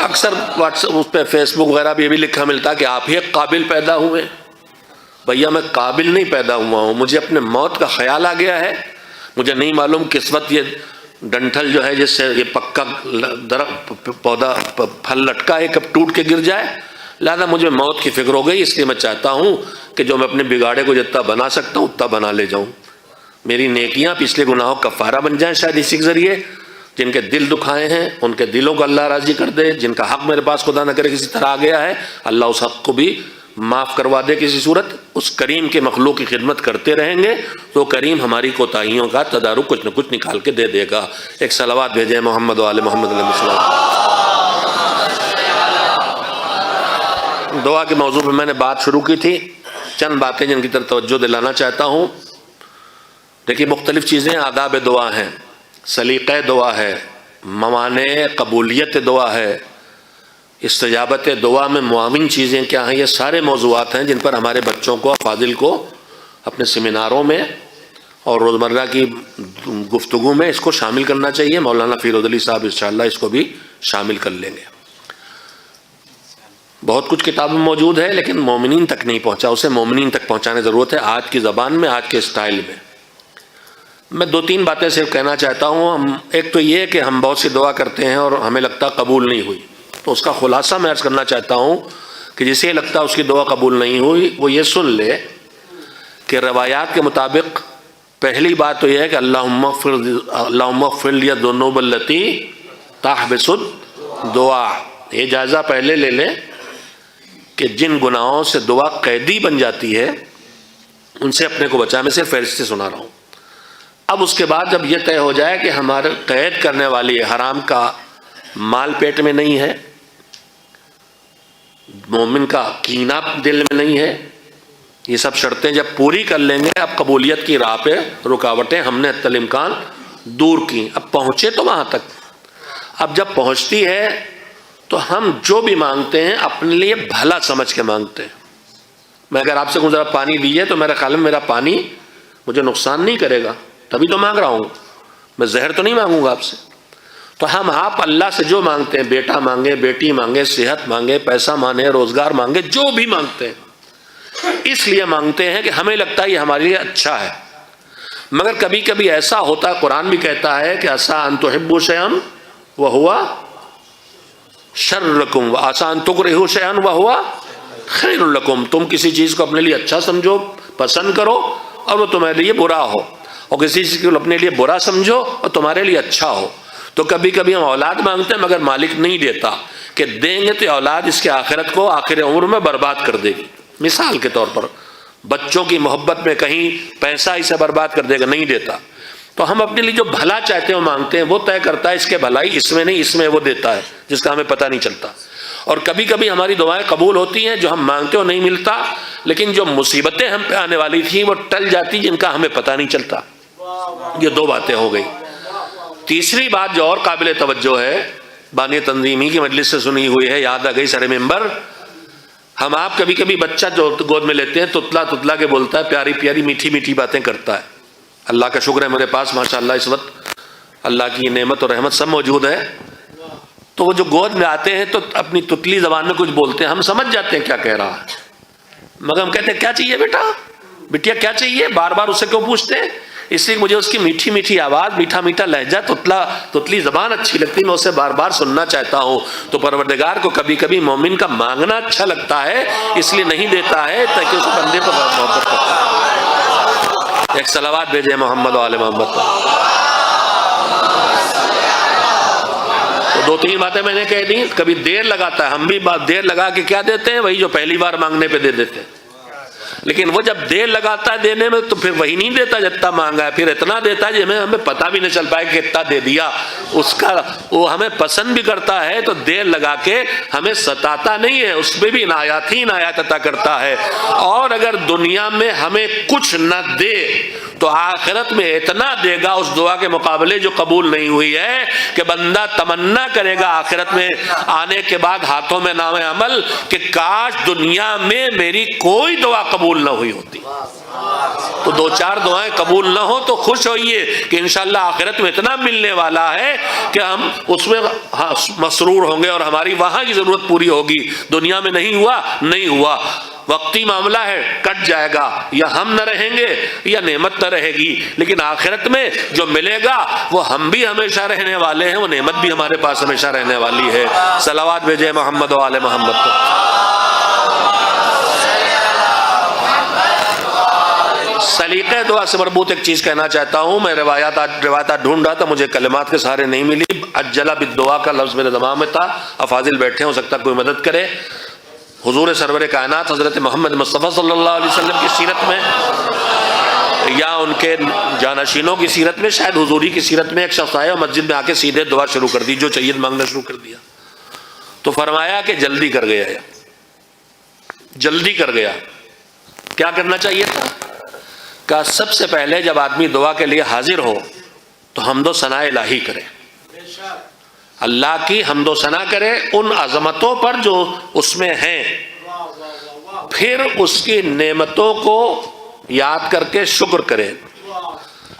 اکثر واٹس ایپ، اس پہ فیس بک وغیرہ بھی یہ بھی لکھا ملتا کہ آپ ہی ایک قابل پیدا ہوئے، بھیا میں قابل نہیں پیدا ہوا ہوں، مجھے اپنے موت کا خیال آ گیا ہے، مجھے نہیں معلوم کس وقت یہ ڈنٹھل جو ہے جس سے یہ پکا درخت پودا پھل لٹکا ہے کب ٹوٹ کے گر جائے، لہذا مجھے موت کی فکر ہو گئی، اس لیے میں چاہتا ہوں کہ جو میں اپنے بگاڑے کو جتنا بنا سکتا ہوں اتنا بنا لے جاؤں، میری نیکیاں پچھلے گناہوں کا کفارہ بن جائیں شاید اسی کے ذریعے، جن کے دل دکھائے ہیں ان کے دلوں کو اللہ راضی کر دے، جن کا حق میرے پاس خدا نہ کرے کسی طرح آ گیا ہے اللہ اس حق کو بھی معاف کروا دے کسی صورت، اس کریم کے مخلوق کی خدمت کرتے رہیں گے تو کریم ہماری کوتاہیوں کا تدارک کچھ نہ کچھ نکال کے دے دے گا۔ ایک صلوات بھیجیں محمد و آل محمد علیہ السلام۔ دعا کے موضوع پہ میں نے بات شروع کی تھی، چند باتیں جن کی طرف توجہ دلانا چاہتا ہوں۔ دیکھیے مختلف چیزیں آداب دعا ہیں، سلیقہ دعا ہے، موانع قبولیت دعا ہے، استجابت دعا میں معاون چیزیں کیا ہیں، یہ سارے موضوعات ہیں جن پر ہمارے بچوں کو افاضل کو اپنے سیمیناروں میں اور روزمرہ کی گفتگو میں اس کو شامل کرنا چاہیے۔ مولانا فیروز علی صاحب انشاءاللہ اس کو بھی شامل کر لیں گے۔ بہت کچھ کتابوں میں موجود ہے لیکن مومنین تک نہیں پہنچا، اسے مومنین تک پہنچانے کی ضرورت ہے آج کی زبان میں، آج کے اسٹائل میں۔ میں دو تین باتیں صرف کہنا چاہتا ہوں۔ ایک تو یہ کہ ہم بہت سی دعا کرتے ہیں اور ہمیں لگتا قبول نہیں ہوئی، تو اس کا خلاصہ میں عرض کرنا چاہتا ہوں کہ جسے لگتا اس کی دعا قبول نہیں ہوئی وہ یہ سن لے کہ روایات کے مطابق پہلی بات تو یہ ہے کہ اللہم اغفر لی الذنوب التی تحبس الدعا، یہ جائزہ پہلے لے لیں کہ جن گناہوں سے دعا قیدی بن جاتی ہے ان سے اپنے کو بچا۔ میں صرف فہرستیں سنا رہا ہوں۔ اب اس کے بعد جب یہ طے ہو جائے کہ ہمارے قید کرنے والی حرام کا مال پیٹ میں نہیں ہے، مومن کا کینہ دل میں نہیں ہے، یہ سب شرطیں جب پوری کر لیں گے اب قبولیت کی راہ پہ رکاوٹیں ہم نے حتی الامکان دور کی۔ اب پہنچے تو وہاں تک، اب جب پہنچتی ہے تو ہم جو بھی مانگتے ہیں اپنے لیے بھلا سمجھ کے مانگتے ہیں۔ میں اگر آپ سے کہوں ذرا پانی دیجیے تو میرے خیال میں میرا پانی مجھے نقصان نہیں کرے گا، تبھی تو مانگ رہا ہوں، میں زہر تو نہیں مانگوں گا آپ سے۔ تو ہم آپ اللہ سے جو مانگتے ہیں، بیٹا مانگے، بیٹی مانگے، صحت مانگے، پیسہ مانگے، روزگار مانگے، جو بھی مانگتے ہیں اس لیے مانگتے ہیں کہ ہمیں لگتا ہے یہ ہمارے لیے اچھا ہے۔ مگر کبھی کبھی ایسا ہوتا ہے، قرآن بھی کہتا ہے کہ عسیٰ ان تحبوا شیئا وہو شر لکم وعسیٰ ان تکرہوا شیئا وہو خیر لکم، تم کسی چیز کو اپنے لیے اچھا سمجھو، پسند کرو اور وہ تمہارے لیے برا ہو، اور کسی چیز کو اپنے لیے برا سمجھو اور تمہارے لیے اچھا ہو۔ تو کبھی کبھی ہم اولاد مانگتے ہیں مگر مالک نہیں دیتا کہ دیں گے تو اولاد اس کے آخرت کو آخر عمر میں برباد کر دے گی۔ مثال کے طور پر بچوں کی محبت میں کہیں پیسہ اسے برباد کر دے گا، نہیں دیتا۔ تو ہم اپنے لیے جو بھلا چاہتے ہیں وہ مانگتے ہیں، وہ طے کرتا ہے اس کے بھلائی اس میں نہیں، اس میں وہ دیتا ہے جس کا ہمیں پتہ نہیں چلتا۔ اور کبھی کبھی ہماری دعائیں قبول ہوتی ہیں جو ہم مانگتے ہو نہیں ملتا، لیکن جو مصیبتیں ہم پہ آنے والی تھیں وہ ٹل جاتی جن کا ہمیں پتہ نہیں چلتا۔ یہ دو باتیں ہو گئی۔ تیسری بات جو اور قابل توجہ ہے، بانی تنظیمی کی مجلس سے سنی ہوئی ہے، یاد آ گئی سر ممبر، ہم آپ کبھی کبھی بچہ جو گود میں لیتے ہیں تتلا تتلا کے بولتا ہے، پیاری پیاری میٹھی میٹھی باتیں کرتا ہے۔ اللہ کا شکر ہے میرے پاس ماشاءاللہ اس وقت اللہ کی نعمت اور رحمت سب موجود ہے، تو وہ جو گود میں آتے ہیں تو اپنی تتلی زبان میں کچھ بولتے ہیں، ہم سمجھ جاتے ہیں کیا کہہ رہا ہے، مگر ہم کہتے ہیں کیا چاہیے بیٹا، بیٹیا کیا چاہیے، بار بار اسے کیوں پوچھتے ہیں؟ اس لیے مجھے اس کی میٹھی میٹھی آواز، میٹھا میٹھا لہجہ، تتلی زبان اچھی لگتی ہے، میں اسے بار بار سننا چاہتا ہوں۔ تو پروردگار کو کبھی کبھی مومن کا مانگنا اچھا لگتا ہے، اس لیے نہیں دیتا ہے تاکہ اس بندے پر محبت کرتا ہے۔ ایک صلوات بھیجے محمد و آل محمد۔ تو دو تین باتیں میں نے کہہ دی، کبھی دیر لگاتا ہے، ہم بھی دیر لگا کے کیا دیتے ہیں، وہی جو پہلی بار مانگنے پہ دے دیتے ہیں، لیکن وہ جب دیر لگاتا ہے دینے میں تو پھر وہی نہیں دیتا جتنا مانگا ہے، پھر اتنا دیتا ہے جس ہمیں پتہ بھی نہیں چل پائے کہ اتنا دے دیا۔ اس کا وہ ہمیں پسند بھی کرتا ہے تو دیر لگا کے ہمیں ستاتا نہیں ہے، اس میں بھی عنایات ہی عنایات عطا کرتا ہے۔ اور اگر دنیا میں ہمیں کچھ نہ دے تو آخرت میں اتنا دے گا اس دعا کے مقابلے جو قبول نہیں ہوئی ہے کہ بندہ تمنا کرے گا آخرت میں آنے کے بعد ہاتھوں میں نام عمل کہ کاش دنیا میں میری کوئی دعا قبول نہ ہوئی ہوتی۔ تو دو چار دعائیں قبول نہ ہو تو خوش ہوئیے کہ انشاءاللہ آخرت میں اتنا ملنے والا ہے کہ ہم اس میں مسرور ہوں گے اور ہماری وہاں کی ضرورت پوری ہوگی۔ دنیا میں نہیں ہوا، نہیں ہوا، وقتی معاملہ ہے، کٹ جائے گا، یا ہم نہ رہیں گے یا نعمت نہ رہے گی، لیکن آخرت میں جو ملے گا وہ ہم بھی ہمیشہ رہنے والے ہیں، وہ نعمت بھی ہمارے پاس ہمیشہ رہنے والی ہے۔ صلوات بھیجے محمد و آل محمد کو۔ سلیقہ دعا سے مربوط ایک چیز کہنا چاہتا ہوں، میں روایات ڈھونڈ رہا تھا، مجھے کلمات کے سارے نہیں ملی۔ عجلہ بالدعا کا لفظ میرے دماغ میں تھا، افاضل بیٹھے، ہو سکتا کوئی مدد کرے۔ حضور سرور کائنات حضرت محمد مصطفیٰ صلی اللہ علیہ وسلم کی سیرت میں یا ان کے جانشینوں کی سیرت میں، شاید حضوری کی سیرت میں، ایک شخص آیا اور مسجد میں آ کے سیدھے دعا شروع کر دی، جو چاہیے مانگنا شروع کر دیا، تو فرمایا کہ جلدی کر گیا، جلدی کر گیا۔ کیا کرنا چاہیے تھا؟ کہ سب سے پہلے جب آدمی دعا کے لیے حاضر ہو تو حمد و ثنا الہی کرے، اللہ کی حمد و ثنا کرے ان عظمتوں پر جو اس میں ہیں، پھر اس کی نعمتوں کو یاد کر کے شکر کرے،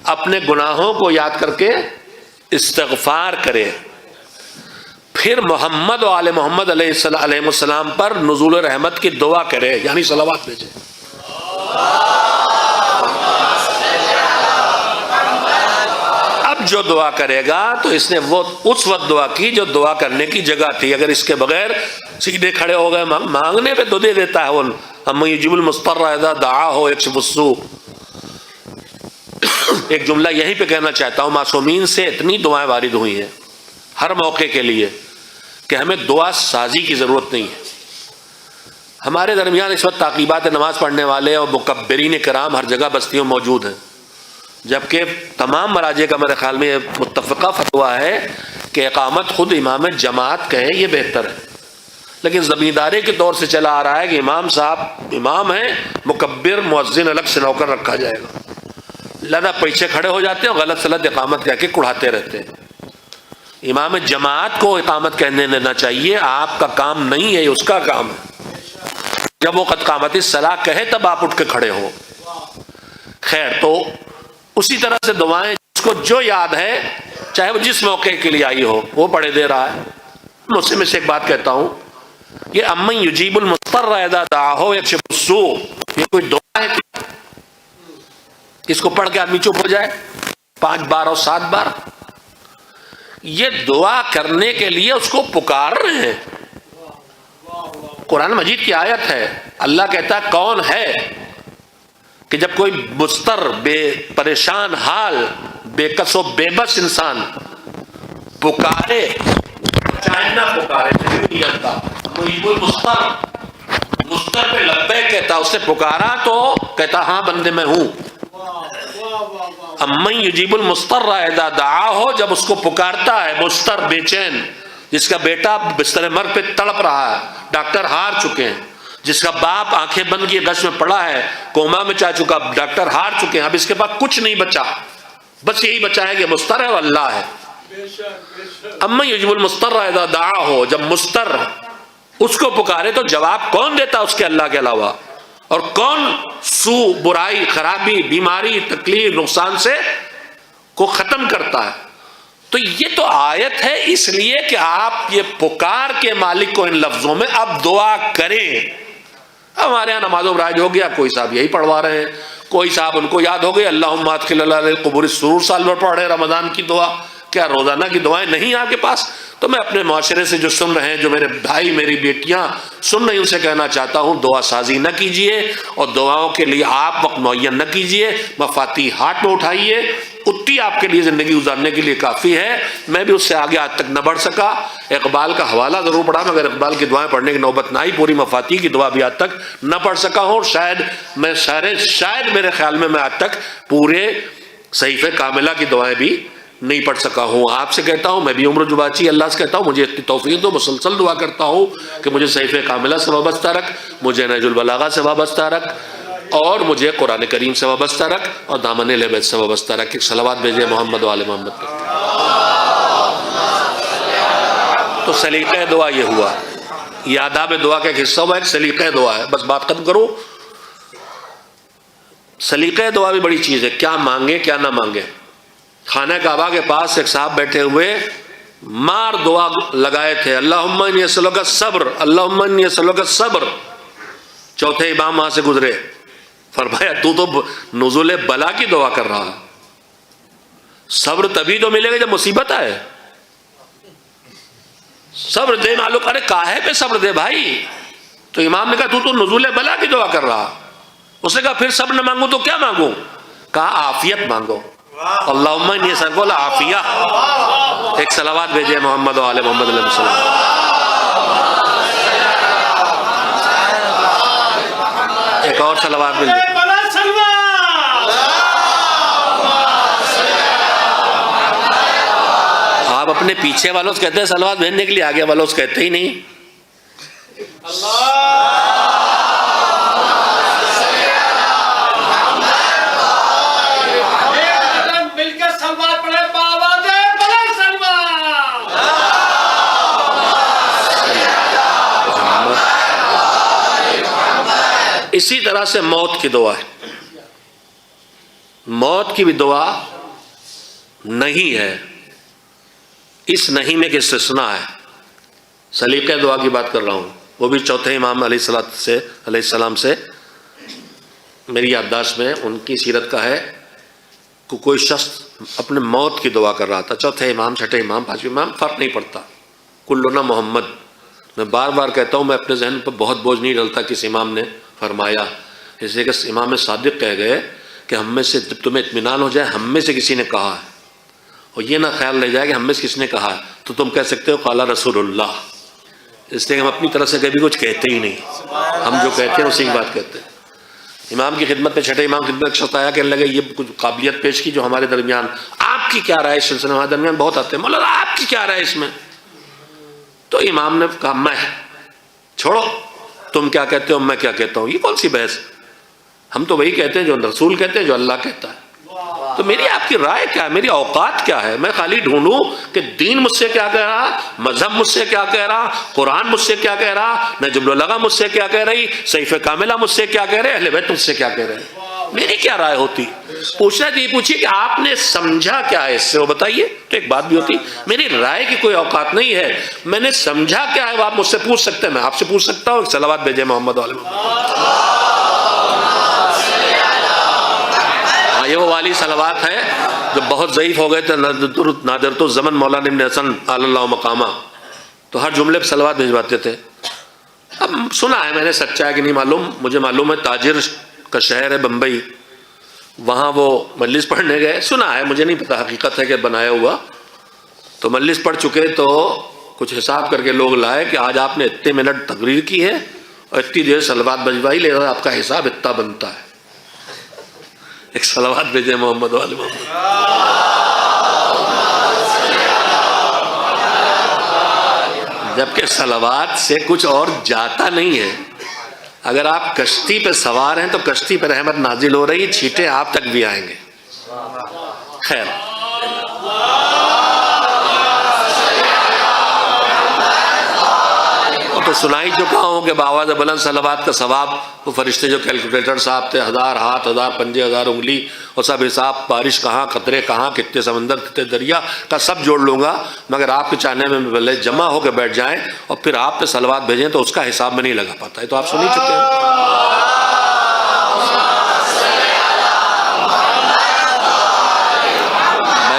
اپنے گناہوں کو یاد کر کے استغفار کرے، پھر محمد و آل محمد علیہ السلام پر نزول رحمت کی دعا کرے، یعنی صلوات بھیجے۔ جو دعا کرے گا تو اس نے وہ اس وقت دعا کی جو دعا کرنے کی جگہ تھی، اگر اس کے بغیر سیدھے کھڑے ہو گئے مانگنے پہ تو دے دیتا ہے وہ، اما یجیب المضطر اذا دعاہ یکشف السوء۔ ایک جملہ یہیں پہ کہنا چاہتا ہوں، معصومین سے اتنی دعائیں وارد ہوئی ہیں ہر موقع کے لیے کہ ہمیں دعا سازی کی ضرورت نہیں ہے۔ ہمارے درمیان اس وقت تعقیبات نماز پڑھنے والے اور مکبرین کرام ہر جگہ بستیوں موجود ہیں، جبکہ تمام مراجع کا میرے خیال میں یہ متفقہ فتویٰ ہے کہ اقامت خود امام جماعت کہے یہ بہتر ہے، لیکن زمینداری کے طور سے چلا آ رہا ہے کہ امام صاحب امام ہیں، مکبر مؤذن الگ سے نوکر رکھا جائے گا، لہذا پیچھے کھڑے ہو جاتے ہیں اور غلط سلط اقامت کہہ کے کڑھاتے رہتے ہیں۔ امام جماعت کو اقامت کہنے دینا چاہیے، آپ کا کام نہیں ہے، اس کا کام ہے۔ جب وہ قد قامت الصلاۃ کہے تب آپ اٹھ کے کھڑے ہو۔ خیر، تو اسی طرح سے دعائیں جس کو جو یاد ہے، چاہے وہ جس موقع کے لیے آئی ہو، وہ پڑھے دے رہا ہے۔ مجھ سے ایک بات کہتا ہوں، یہ امن یجیب المضطر اذا دعاہ یکشف السوء، یہ کوئی دعا ہے کیا؟ اس کو پڑھ کے آدمی چپ ہو جائے 5 بار اور 7 بار؟ یہ دعا کرنے کے لیے اس کو پکار رہے ہیں۔ قرآن مجید کی آیت ہے، اللہ کہتا ہے کون ہے کہ جب کوئی مضطر، بے پریشان حال، بے کس و بے بس انسان پکارے، چاہے نہ پکارے، نہیں جانتا، مجیب المضطر، مضطر پہ لبیک کہتا، اس نے پکارا تو کہتا ہاں بندے میں ہوں۔ امن یجیب المضطر اذا دعاہ، جب اس کو پکارتا ہے مضطر بے چین، جس کا بیٹا بستر مرگ پہ تڑپ رہا ہے، ڈاکٹر ہار چکے ہیں، جس کا باپ آنکھیں بند کیے گش میں پڑا ہے، کوما میں جا چکا، ڈاکٹر ہار چکے ہیں، اب اس کے پاس کچھ نہیں بچا، بس یہی بچا ہے کہ مضطر ہے اور اللہ ہے۔ اما یجیب المضطر اذا دعاہ، جب مضطر اس کو پکارے تو جواب کون دیتا اس کے اللہ کے علاوہ؟ اور کون سوء، برائی، خرابی، بیماری، تکلیف، نقصان سے کو ختم کرتا ہے؟ تو یہ تو آیت ہے اس لیے کہ آپ یہ پکار کے مالک کو ان لفظوں میں اب دعا کریں۔ ہمارے یہاں نماز و برائج ہو گیا، کوئی صاحب یہی پڑھوا رہے ہیں، کوئی صاحب ان کو یاد ہو گئی اللہم ادخل علی القبور السرور سال بھر پڑھ رہے رمضان کی دعا۔ کیا روزانہ کی دعائیں نہیں آپ کے پاس؟ تو میں اپنے معاشرے سے جو سن رہے ہیں، جو میرے بھائی میری بیٹیاں سن رہی، ان سے کہنا چاہتا ہوں دعا سازی نہ کیجئے اور دعاؤں کے لیے آپ وقت معین نہ کیجئے، مفاتیح ہاتھ میں اٹھائیے، اتنی آپ کے لیے زندگی گزارنے کے لیے کافی ہے۔ میں بھی اس سے آگے آج تک نہ بڑھ سکا، اقبال کا حوالہ ضرور پڑھا مگر اقبال کی دعائیں پڑھنے کی نوبت نہ آئی، پوری مفاتیح کی دعا بھی آج تک نہ پڑھ سکا ہوں، شاید میرے خیال میں آج تک پورے صحیفہ کاملہ کی دعائیں بھی نہیں پڑھ سکا ہوں۔ آپ سے کہتا ہوں، میں بھی عمر جباچی اللہ سے کہتا ہوں مجھے اتنی توفیق دو، مسلسل دعا کرتا ہوں کہ مجھے صحیفہ کاملہ سے وابستہ رکھ، مجھے نہج البلاغہ سے وابستہ رکھ، اور مجھے قرآن کریم سے وابستہ رکھ، اور دامن اہل بیت سے وابستہ رکھ۔ ایک صلوات بھیجے محمد و آل محمد پر۔ تو سلیقہ دعا یہ ہوا، یہ آداب دعا کا ایک حصہ ہوا، ایک سلیقہ دعا ہے۔ بس بات ختم کروں، سلیقہ دعا بھی بڑی چیز ہے، کیا مانگے کیا نہ مانگے۔ خانہ کعبہ کے پاس ایک صاحب بیٹھے ہوئے مار دعا لگائے تھے، اللہم انی اسألک الصبر، اللہم انی اسألک الصبر۔ چوتھے امام وہاں سے گزرے، فرمایا تو نزول بلا کی دعا کر رہا ہے، صبر تبھی تو ملے گا جب مصیبت آئے، صبر دے معلوم، ارے کاہے پہ صبر دے بھائی؟ تو امام نے کہا تو نزول بلا کی دعا کر رہا، اس نے کہا پھر صبر نہ مانگوں تو کیا مانگوں؟ کہا عافیت مانگو، اللہم انی اسألک العافیہ۔ ایک صلوات بھیجے محمد و آل محمد علیہ وسلم۔ ایک اور صلوات بھیجے۔ آپ اپنے پیچھے والوں سے کہتے ہیں صلوات بھیجنے کے لیے، آگے والوں سے کہتے ہی نہیں۔ اسی طرح سے موت کی دعا ہے، موت کی بھی دعا نہیں ہے، اس نہیں میں ایک استثناء ہے، سلیقہ دعا کی بات کر رہا ہوں، وہ بھی چوتھے امام علیہ السلام سے میری یادداشت میں ان کی سیرت کا ہے کہ کوئی شخص اپنے موت کی دعا کر رہا تھا، چوتھے امام، چھٹے امام، پانچویں امام، فرق نہیں پڑتا، کلنا محمد۔ میں بار بار کہتا ہوں، میں اپنے ذہن پر بہت بوجھ نہیں ڈالتا کس امام نے فرمایا، اس لیے کہ امام صادق کہہ گئے کہ ہم میں سے جب تمہیں اطمینان ہو جائے ہم میں سے کسی نے کہا ہے، اور یہ نہ خیال رہ جائے کہ ہم میں سے کس نے کہا ہے، تو تم کہہ سکتے ہو قال رسول اللہ، اس لیے ہم اپنی طرف سے کبھی کچھ کہتے ہی نہیں، ہم جو کہتے ہیں اسی کی بات کہتے ہیں۔ امام کی خدمت میں، چھٹے امام کی خدمت میں شخص آیا، کہنے لگے یہ کچھ قابلیت پیش کی جو ہمارے درمیان، آپ کی کیا رائے اس سلسلے میں؟ ہمارے درمیان بہت آتے ہیں، مولانا آپ کی کیا رائے اس میں؟ تو امام نے کہا میں، چھوڑو تم کیا کہتے ہو میں کیا کہتا ہوں، یہ کون سی بحث؟ ہم تو وہی کہتے ہیں جو رسول کہتے ہیں، جو اللہ کہتا ہے، تو میری آپ کی رائے کیا ہے؟ میری اوقات کیا ہے؟ میں خالی ڈھونڈوں کہ دین مجھ سے کیا کہہ رہا، مذہب مجھ سے کیا کہہ رہا، قرآن مجھ سے کیا کہہ رہا، نجم البلاغہ مجھ سے کیا کہہ رہی، صحیفہ کاملہ مجھ سے کیا کہہ رہے، اہل بیت مجھ سے کیا کہہ رہے، میری کیا رائے ہوتی؟ پوچھنا تو یہ پوچھیے کہ آپ نے سمجھا کیا ہے اس سے، وہ بتائیے، تو ایک بات بھی ہوتی۔ میری رائے کی کوئی اوقات نہیں ہے، میں نے سمجھا کیا ہے وہ آپ مجھ سے پوچھ سکتے ہیں، میں آپ سے پوچھ سکتا ہوں۔ ایک صلوات بھیجے محمد علیہ محمد۔ یہ وہ والی صلوات ہے جو بہت ضعیف ہو گئے تھے، نادرت الزمن مولانا ابن حسن علی اللہ مقامہ، تو ہر جملے پہ صلوات بھیجواتے تھے۔ اب سنا ہے میں نے، سچا ہے کہ نہیں معلوم، مجھے معلوم ہے تاجر کا شہر ہے بمبئی، وہاں وہ مجلس پڑھنے گئے، سنا ہے مجھے نہیں پتا حقیقت ہے کہ بنایا ہوا، تو مجلس پڑھ چکے تو کچھ حساب کر کے لوگ لائے کہ آج آپ نے اتنے منٹ تقریر کی ہے اور اتنی دیر صلوات بھجوائی، لہذا آپ کا حساب اتنا بنتا ہے۔ ایک صلوات بھیجے محمد والے محمد۔ جبکہ صلوات سے کچھ اور جاتا نہیں ہے، اگر آپ کشتی پہ سوار ہیں تو کشتی پہ رحمت نازل ہو رہی، چھینٹے آپ تک بھی آئیں گے۔ خیر، تو سنائی چکا ہوں کہ بآواز بلند صلوات کا ثواب، وہ فرشتے جو کیلکولیٹر صاحب تھے، 1000 ہاتھ، 1000 پنجے، 1000 انگلی، اور سب حساب، بارش کہاں، قطرے کہاں، کتنے سمندر، کتنے دریا کا سب جوڑ لوں گا، مگر آپ کے چاہنے میں بھلے جمع ہو کے بیٹھ جائیں اور پھر آپ پہ صلوات بھیجیں تو اس کا حساب میں نہیں لگا پاتا ہے۔ تو آپ سن ہی چکے ہیں۔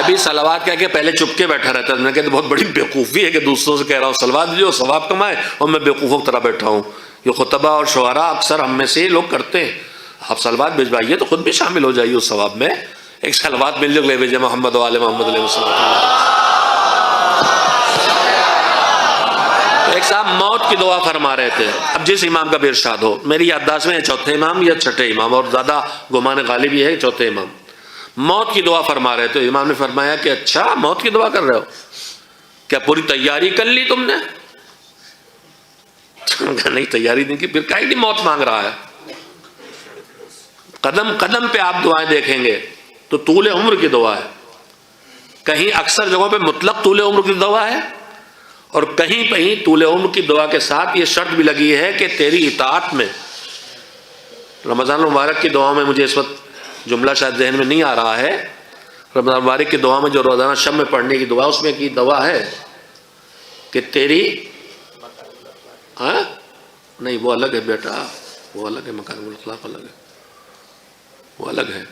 بھی صلوات کہہ کے پہلے چپ کے بیٹھا رہتا ہے، میں کہتا بہت بڑی بیوقوفی ہے کہ دوسروں سے کہہ رہا ہوں صلوات جو ثواب کمائے اور میں بیوقوفوں کی طرح بیٹھا ہوں۔ یہ خطبہ اور شعراء اکثر ہم میں سے یہ لوگ کرتے ہیں۔ آپ صلوات بھجوائیے تو خود بھی شامل ہو جائیے اس ثواب میں۔ ایک صلوات مل جو لے بھیجے محمد و آل محمد علیہ وسلم۔ ایک صاحب موت کی دعا فرما رہے تھے، اب جس امام کا بھی ارشاد ہو، میری یادداشت میں چوتھے امام یا چھٹے امام، اور زیادہ گمان غالب یہ ہے چوتھے امام، موت کی دعا فرما رہے تھے۔ امام نے فرمایا کہ اچھا موت کی دعا کر رہے ہو، کیا پوری تیاری کر لی تم نے؟ نہیں تیاری نہیں کی، پھر کہیں نہیں موت مانگ رہا ہے۔ قدم قدم پہ آپ دعائیں دیکھیں گے تو طول عمر کی دعا ہے، کہیں اکثر جگہوں پہ مطلق طول عمر کی دعا ہے، اور کہیں کہیں طول عمر کی دعا کے ساتھ یہ شرط بھی لگی ہے کہ تیری اطاعت میں۔ رمضان المبارک کی دعاؤں میں مجھے اس وقت جملہ شاید ذہن میں نہیں آ رہا ہے، رمضان المبارک کی دعا میں جو روزانہ شب میں پڑھنے کی دعا، اس میں کی دعا ہے کہ تیری نہیں وہ الگ ہے بیٹا، وہ الگ ہے، مکارم الاخلاق الگ ہے، وہ الگ ہے.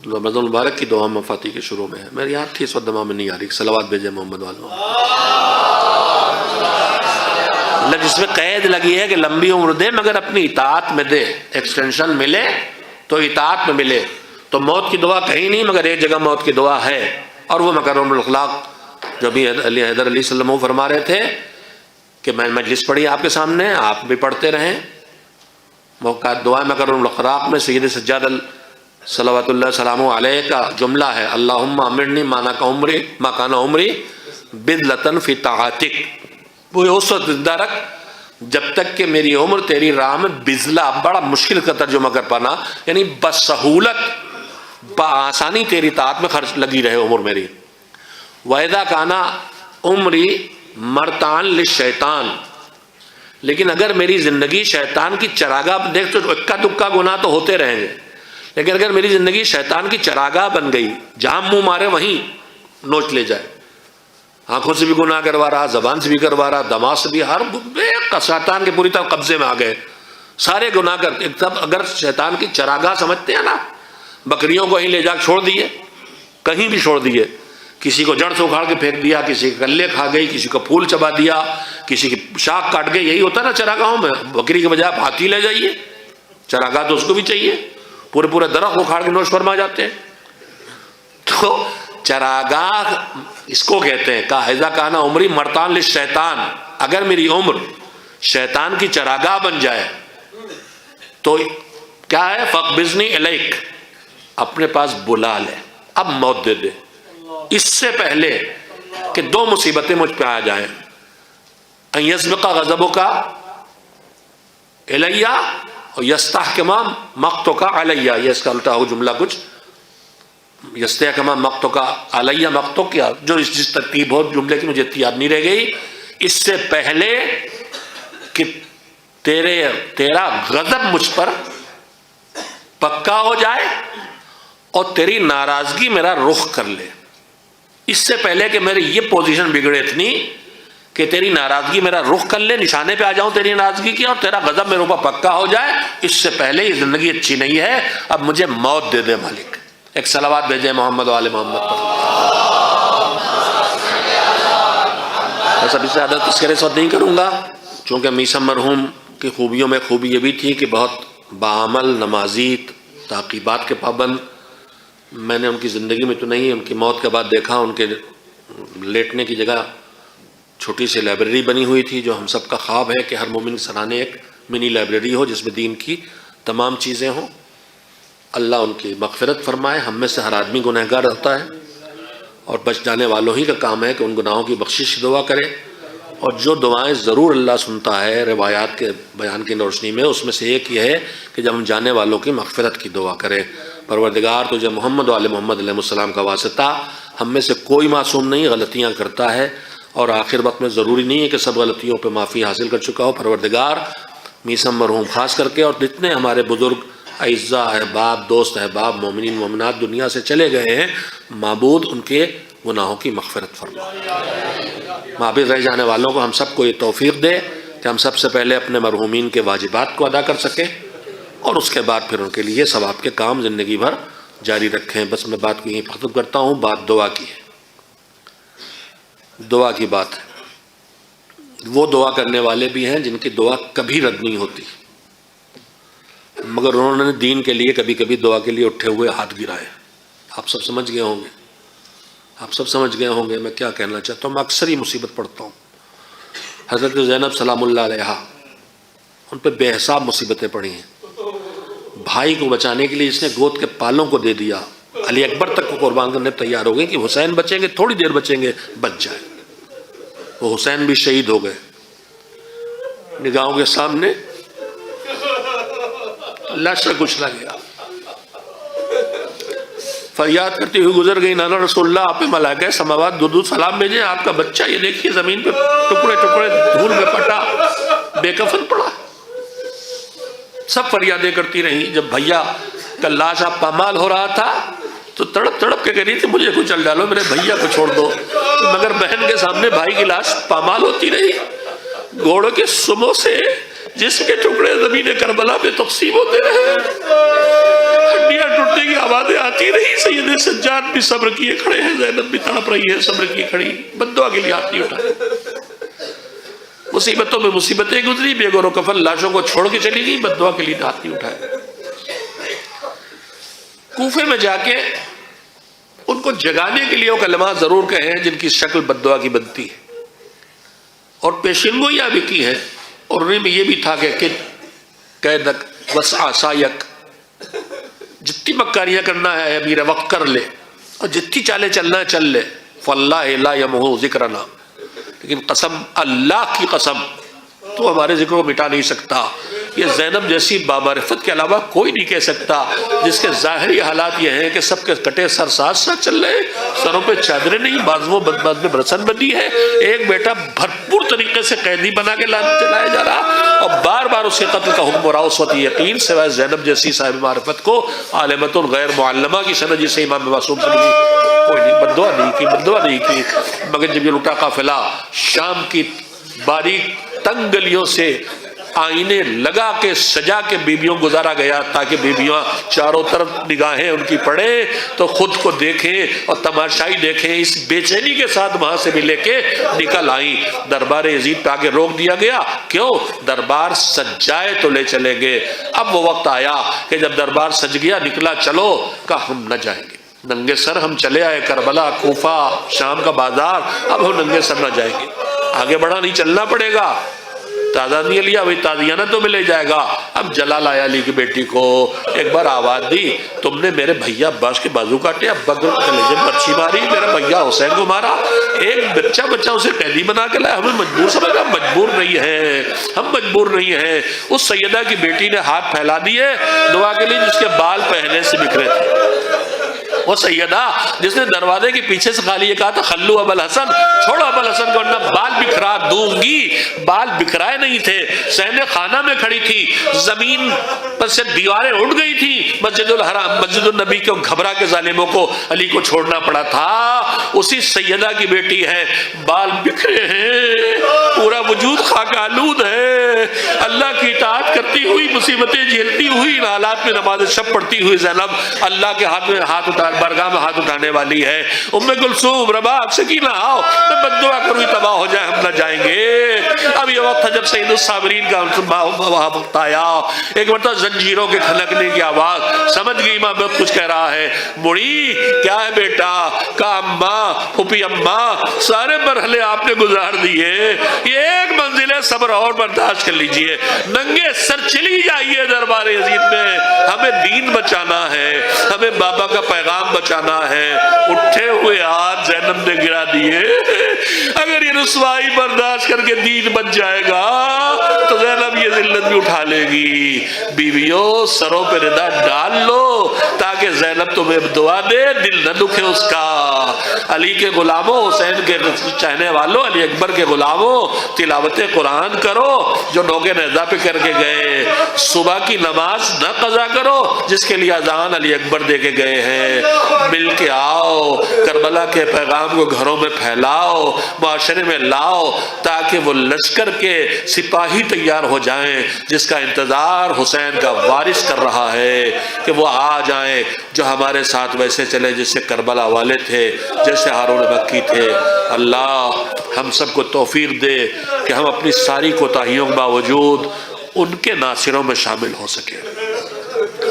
رمضان المبارک کی دعا مفاتی کے شروع میں ہے، میری یاد تھی اس وقت دماغ میں نہیں آ رہی. صلوات بھیجے محمد والوں. جس میں قید لگی ہے کہ لمبی عمر دے مگر اپنی اطاعت میں دے، ایکسٹینشن ملے تو اطاعت میں ملے. تو موت کی دعا کہیں نہیں مگر ایک جگہ موت کی دعا ہے، اور وہ مکارم الاخلاق جو بھی حیدر علی صلی اللہ علیہ وسلم فرما رہے تھے کہ میں مجلس پڑھی آپ کے سامنے، آپ بھی پڑھتے رہیں. موقع دعا مکارم الاخلاق میں سید سجاد صلوات اللہ سلام علیہ کا جملہ ہے، اللہم امرنی ما کان عمری بدلتن فی طاعتک. وہ اس وقت زندہ رکھ جب تک کہ میری عمر تیری راہ میں بزلا، بڑا مشکل کا ترجمہ کر پانا، یعنی بسہولت بآسانی تیری طاعت میں خرچ لگی رہے عمر میری. وَإِذَا كَانَ عُمْرِي مَرْتَعًا لِلشَّيْطَانِ، لیکن اگر میری زندگی شیطان کی چراگاہ، دیکھ تو اکا دکا گناہ تو ہوتے رہیں گے، لیکن اگر میری زندگی شیطان کی چراگاہ بن گئی، جہاں منہ مارے وہیں نوچ لے جائے، آنکھوں سے بھی گناہ کروا رہا، زبان سے بھی کروا رہا، دماغ سے بھی، ہر شیطان کے پوری طرح قبضے میں آ گئے سارے گناہ کر. اگر شیطان کی چراگاہ سمجھتے ہیں نا، بکریوں کو ہی لے جا چھوڑ دیے، کہیں بھی چھوڑ دیے، کسی کو جڑ سے اکھاڑ کے پھینک دیا، کسی کے کلے کھا گئی، کسی کو پھول چبا دیا، کسی کی شاخ کاٹ گئی. یہی ہوتا ہے نا چراگاہوں میں، بکری کے بجائے آپ ہاتھی لے جائیے، چراگاہ تو اس کو بھی چاہیے، پورے درخت اکھاڑ کے نوش فرما جاتے ہیں. تو چراگاہ اس کو کہتے ہیں. کہا اذا کان عمری مرتان للشیطان، اگر میری عمر شیطان کی چراگاہ بن جائے تو کیا ہے، فقبضنی الیک، اپنے پاس بلا لے، اب موت دے دے اس سے پہلے کہ دو مصیبتیں مجھ پہ آ جائیں. ان یسبق غضبک الی اور یستحکم مقتک علی، یہ اس کا الٹا ہو جملہ کچھ، یستحکم مقتک علی، مقتک یا جو جس ترتیب ہو جملے کی مجھے یاد نہیں رہ گئی، اس سے پہلے کہ تیرا غضب مجھ پر پکا ہو جائے اور تیری ناراضگی میرا رخ کر لے. اس سے پہلے کہ میری یہ پوزیشن بگڑے اتنی کہ تیری ناراضگی میرا رخ کر لے، نشانے پہ آ جاؤں تیری ناراضگی کی، اور تیرا غضب میرے اوپر پکا ہو جائے، اس سے پہلے یہ زندگی اچھی نہیں ہے، اب مجھے موت دے دے مالک. ایک صلوات بھیجے محمد وآل محمد پر. بس اب اس سے زیادہ تذکرے اس وقت نہیں کروں گا، چونکہ میثم مرحوم کی خوبیوں میں خوبی یہ بھی تھی کہ بہت باعمل، نمازی، تعقیبات کے پابند. میں نے ان کی زندگی میں تو نہیں، ان کی موت کے بعد دیکھا ان کے لیٹنے کی جگہ چھوٹی سی لائبریری بنی ہوئی تھی، جو ہم سب کا خواب ہے کہ ہر مومن کے سرانے ایک منی لائبریری ہو جس میں دین کی تمام چیزیں ہوں. اللہ ان کی مغفرت فرمائے. ہم میں سے ہر آدمی گنہگار ہوتا ہے، اور بچ جانے والوں ہی کا کام ہے کہ ان گناہوں کی بخشش کی دعا کرے. اور جو دعائیں ضرور اللہ سنتا ہے روایات کے بیان کی روشنی میں، اس میں سے ایک یہ ہے کہ جب ہم جانے والوں کی مغفرت کی دعا کریں. پروردگار تجھے محمد وآل محمد علیہ السلام کا واسطہ، ہم میں سے کوئی معصوم نہیں، غلطیاں کرتا ہے، اور آخر وقت میں ضروری نہیں ہے کہ سب غلطیوں پہ معافی حاصل کر چکا ہو. پروردگار میثم مرحوم خاص کر کے، اور جتنے ہمارے بزرگ اعزاء احباب، دوست احباب، مومنین مومنات دنیا سے چلے گئے ہیں، معبود ان کے گناہوں کی مغفرت فرما. معبود رہ جانے والوں کو ہم سب کو یہ توفیق دے کہ ہم سب سے پہلے اپنے مرحومین کے واجبات کو ادا کر سکیں، اور اس کے بعد پھر ان کے لیے ثواب کے کام زندگی بھر جاری رکھیں. بس میں بات کو یہیں ختم کرتا ہوں. بات دعا کی ہے، دعا کی بات ہے. وہ دعا کرنے والے بھی ہیں جن کی دعا کبھی رد نہیں ہوتی، مگر انہوں نے دین کے لیے کبھی کبھی دعا کے لیے اٹھے ہوئے ہاتھ گرائے. آپ سب سمجھ گئے ہوں گے، آپ سب سمجھ گئے ہوں گے میں کیا کہنا چاہتا ہوں. میں اکثر ہی مصیبت پڑھتا ہوں. حضرت زینب سلام اللہ علیہا، ان پہ بے حساب مصیبتیں پڑی ہیں. بھائی کو بچانے کے لیے اس نے گود کے پالوں کو دے دیا، علی اکبر تک کو قربان کرنے تیار ہو گئے کہ حسین بچیں گے، تھوڑی دیر بچیں گے، بچ جائے. وہ حسین بھی شہید ہو گئے نگاہوں کے سامنے، لاشا کچلا گیا. فریاد کرتی ہوئی گزر گئی. نانا رسول اللہ، آپ پہ ملائکہ سماوات درود سلام بھیجیں، آپ کا بچہ یہ دیکھیے زمین پہ ٹکڑے ٹکڑے دھول میں پٹا بے کفن پڑا. سب فریادیں کرتی رہی. جب بھیا کا لاش آپ پامال ہو رہا تھا تو تڑپ تڑپ کے کہہ رہی تھی مجھے کچھ چل ڈالو، میرے بھیا کو چھوڑ دو، مگر بہن کے سامنے بھائی کی لاش پامال ہوتی رہی. گھوڑوں کے سموں سے جسم کے ٹکڑے زمین کربلا میں تقسیم ہوتے رہے، ہڈیاں ٹوٹنے کی آوازیں آتی رہی، سید سجاد بھی صبر کیے کھڑے ہیں، زینب بھی تڑپ رہی ہے صبر کیے کھڑی، بد دعا کے لیے ہاتھ نہیں اٹھائے۔ مصیبتوں میں مصیبتیں گزری، بے گور و کفن لاشوں کو چھوڑ کے چلی گئی، بد دعا کے لیے ہاتھ نہیں اٹھائے۔ کوفے میں جا کے ان کو جگانے کے لیے وہ کلمات ضرور کہیں جن کی شکل بد دعا کی بنتی ہے، اور پیشنگوئیاں بھی کی ہیں، اور انہیں میں یہ بھی تھا کہ قیدک وسع سایک، جتنی مکاریاں کرنا ہے امیر وقت کر لے، اور جتنی چالیں چلنا ہے چل لے، فاللہ لا یمحو ذکرنا، لیکن قسم اللہ کی قسم تو ہمارے ذکر کو مٹا نہیں سکتا۔ یہ زینب جیسی بامعرفت کے علاوہ کوئی نہیں کہہ سکتا، جس کے ظاہری حالات یہ ہیں کہ سب کے کٹے سر ساتھ ساتھ چل رہے، سروں پہ چادریں نہیں، بازووں بعد میں برسن بندی ہے، ایک بیٹا بھرپور طریقے سے قیدی بنا کے چلایا جا رہا، اور بار بار اس کے قتل کا حکم ہو رہا۔ اس وقت یقین سوائے زینب جیسی صاحب معرفت کو عالمۃ غیر معلمہ کی سند جسے امام معصوم سے ملی کوئی نہیں، بد دعا نہیں کی، بد دعا نہیں کی۔ مگر جب یہ لٹا قافلہ شام کی باریک تنگ گلیوں سے آئینے لگا کے سجا کے بیبیوں گزارا گیا تاکہ بیبیاں چاروں طرف نگاہیں ان کی پڑے تو خود کو دیکھیں اور تماشائی دیکھیں، اس بے چینی کے ساتھ وہاں سے بھی لے کے نکل آئیں۔ دربار یزید پہ آگے روک دیا گیا، کیوں؟ دربار سج جائے تو لے چلیں گے۔ اب وہ وقت آیا کہ جب دربار سج گیا، نکلا چلو، کہا ہم نہ جائیں گے، ننگے سر ہم چلے آئے کربلا، کوفہ، شام کا بازار، اب ہم ننگے سر نہ جائیں گے، آگے بڑھا نہیں، چلنا پڑے گا۔ تازہ نہیں لیا، وہی تازیانہ تو ملے جائے گا۔ اب جلال آیا علی کی بیٹی کو، ایک بار آواز دی، تم نے میرے بھیا عباس کے بازو کاٹے، اب بکر کلیجے میں برچھی ماری، میرا بھیا حسین کو مارا، ایک بچہ اسے قیدی بنا کے لایا، ہمیں مجبور سمجھا؟ مجبور نہیں ہے، ہم مجبور نہیں ہیں۔ اس سیدہ کی بیٹی نے ہاتھ پھیلا دیے دعا کے لیے، جس کے بال پہلے سے بکھرے تھے۔ وہ سیدہ جس نے دروازے کے پیچھے سے خالی یہ کہا تھا خلو ابو الحسن، چھوڑو ابو الحسن کو ورنہ بال بکھرا دوں گی، بال بکھرائے نہیں تھے، صحن خانہ میں کھڑی تھی، زمین پر سے دیواریں اڑ گئی تھی، مسجد الحرام مسجد النبی کو گھبرا کے ظالموں کو علی کو چھوڑنا پڑا تھا۔ اسی سیدہ کی بیٹی ہے، بال بکھرے ہیں، پورا وجود خاک آلود ہے، اللہ کی اطاعت کرتی ہوئی، مصیبتیں جھیلتی ہوئی، ان حالات میں نماز شب پڑھتی ہوئی زینب اللہ کے ہاتھ میں ہاتھ اٹھا بارگاہ میں ہاتھ اٹھانے والی ہے۔ ام کلثوم، رباب، سکینہ، آؤ، میں بد دعا کروں تباہ ہو جائے، ہم نہ جائیں گے۔ اب یہ وقت تھا جب سید الصابرین کا وہاں وقت آیا، ایک مرتبہ زنجیروں کے کھلکنے کی آواز، سمجھ گئی ماں بہت کچھ کہہ رہا ہے، مڑی کیا ہے بیٹا؟ کہا اماں، پھوپھی اماں، سارے مرحلے آپ نے گزار دیے، یہ ایک منزل ہے، صبر اور برداشت کر لیجئے، ننگے سر چلی جائیے دربار یزید میں، ہمیں دین بچانا ہے، ہمیں بابا کا پیغام بچانا ہے۔ اٹھے ہوئے ہاتھ زینب نے گرا دیے، اگر یہ رسوائی برداشت کر کے دین بچ جائے گا تو زینب یہ ذلت بھی اٹھا لے گی۔ بیویوں، سروں پہ ردا ڈال لو تاکہ زینب تمہیں دعا دے، دل نہ دکھے اس کا۔ علی کے غلاموں، حسین کے چاہنے والوں، علی اکبر کے غلاموں، تلاوت قرآن کرو جو نوگے نیزہ پہ کر کے گئے، صبح کی نماز نہ قضا کرو جس کے لیے اذان علی اکبر دے کے گئے ہیں، مل کے آؤ، کربلا کے پیغام کو گھروں میں پھیلاؤ، معاشرے میں لاؤ تاکہ وہ لشکر کے سپاہی تیار ہو جائیں جس کا انتظار حسین کا وارث کر رہا ہے کہ وہ آ جائیں، جو ہمارے ساتھ ویسے چلے جیسے کربلا والے تھے، جیسے ہارون مکی تھے۔ اللہ ہم سب کو توفیق دے کہ ہم اپنی ساری کوتاہیوں کے باوجود ان کے ناصروں میں شامل ہو سکے۔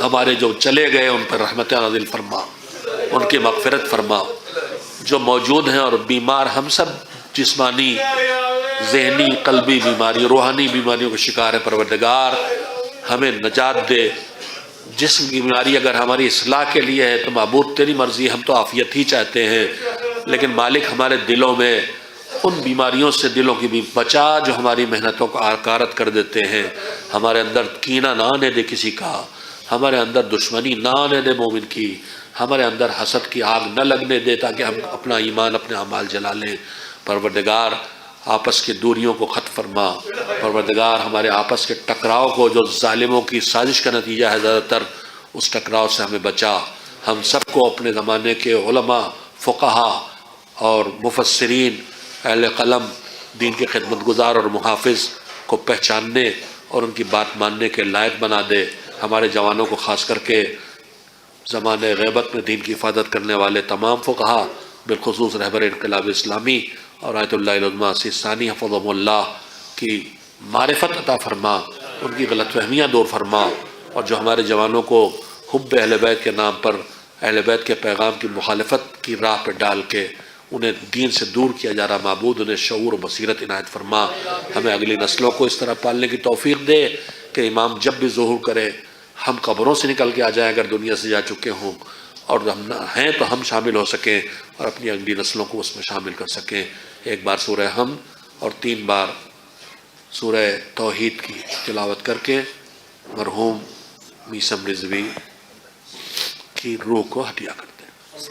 ہمارے جو چلے گئے ان پر رحمت نازل فرما، ان کی مغفرت فرما، جو موجود ہیں اور بیمار، ہم سب جسمانی، ذہنی، قلبی بیماری، روحانی بیماریوں کے شکار ہے، پروردگار ہمیں نجات دے۔ جسم کی بیماری اگر ہماری اصلاح کے لیے ہے تو معبود تیری مرضی، ہم تو عافیت ہی چاہتے ہیں، لیکن مالک ہمارے دلوں میں ان بیماریوں سے دلوں کی بھی بچا جو ہماری محنتوں کو آکارت کر دیتے ہیں، ہمارے اندر کینہ نہ آنے دے کسی کا، ہمارے اندر دشمنی نہ آنے دے مومن کی، ہمارے اندر حسد کی آگ نہ لگنے دے تاکہ ہم اپنا ایمان، اپنے اعمال جلا لیں۔ پروردگار آپس کی دوریوں کو ختم فرما، پروردگار ہمارے آپس کے ٹکراؤ کو جو ظالموں کی سازش کا نتیجہ ہے زیادہ تر، اس ٹکراؤ سے ہمیں بچا۔ ہم سب کو اپنے زمانے کے علماء، فقہا اور مفسرین، اہل قلم، دین کے خدمت گزار اور محافظ کو پہچاننے اور ان کی بات ماننے کے لائق بنا دے. ہمارے جوانوں کو خاص کر کے زمانے غیبت میں دین کی حفاظت کرنے والے تمام فقہا، بالخصوص رہبر انقلاب اسلامی اور آیت اللہ العظمیٰ سیستانی حفظہم اللہ کی معرفت عطا فرما، ان کی غلط فہمیاں دور فرما، اور جو ہمارے جوانوں کو حب اہل بیت کے نام پر اہل بیت کے پیغام کی مخالفت کی راہ پہ ڈال کے انہیں دین سے دور کیا جا رہا، معبود انہیں شعور و بصیرت عنایت فرما. ہمیں اگلی نسلوں کو اس طرح پالنے کی توفیق دے کہ امام جب بھی ظہور کرے ہم قبروں سے نکل کے آ جائیں اگر دنیا سے جا چکے ہوں، اور ہم ہیں تو ہم شامل ہو سکیں اور اپنی اگلی نسلوں کو اس میں شامل کر سکیں. ایک بار سورہ حمد اور 3 بار سورہ توحید کی تلاوت کر کے مرحوم میثم رضوی کی روح کو ہدیہ کرتے ہیں.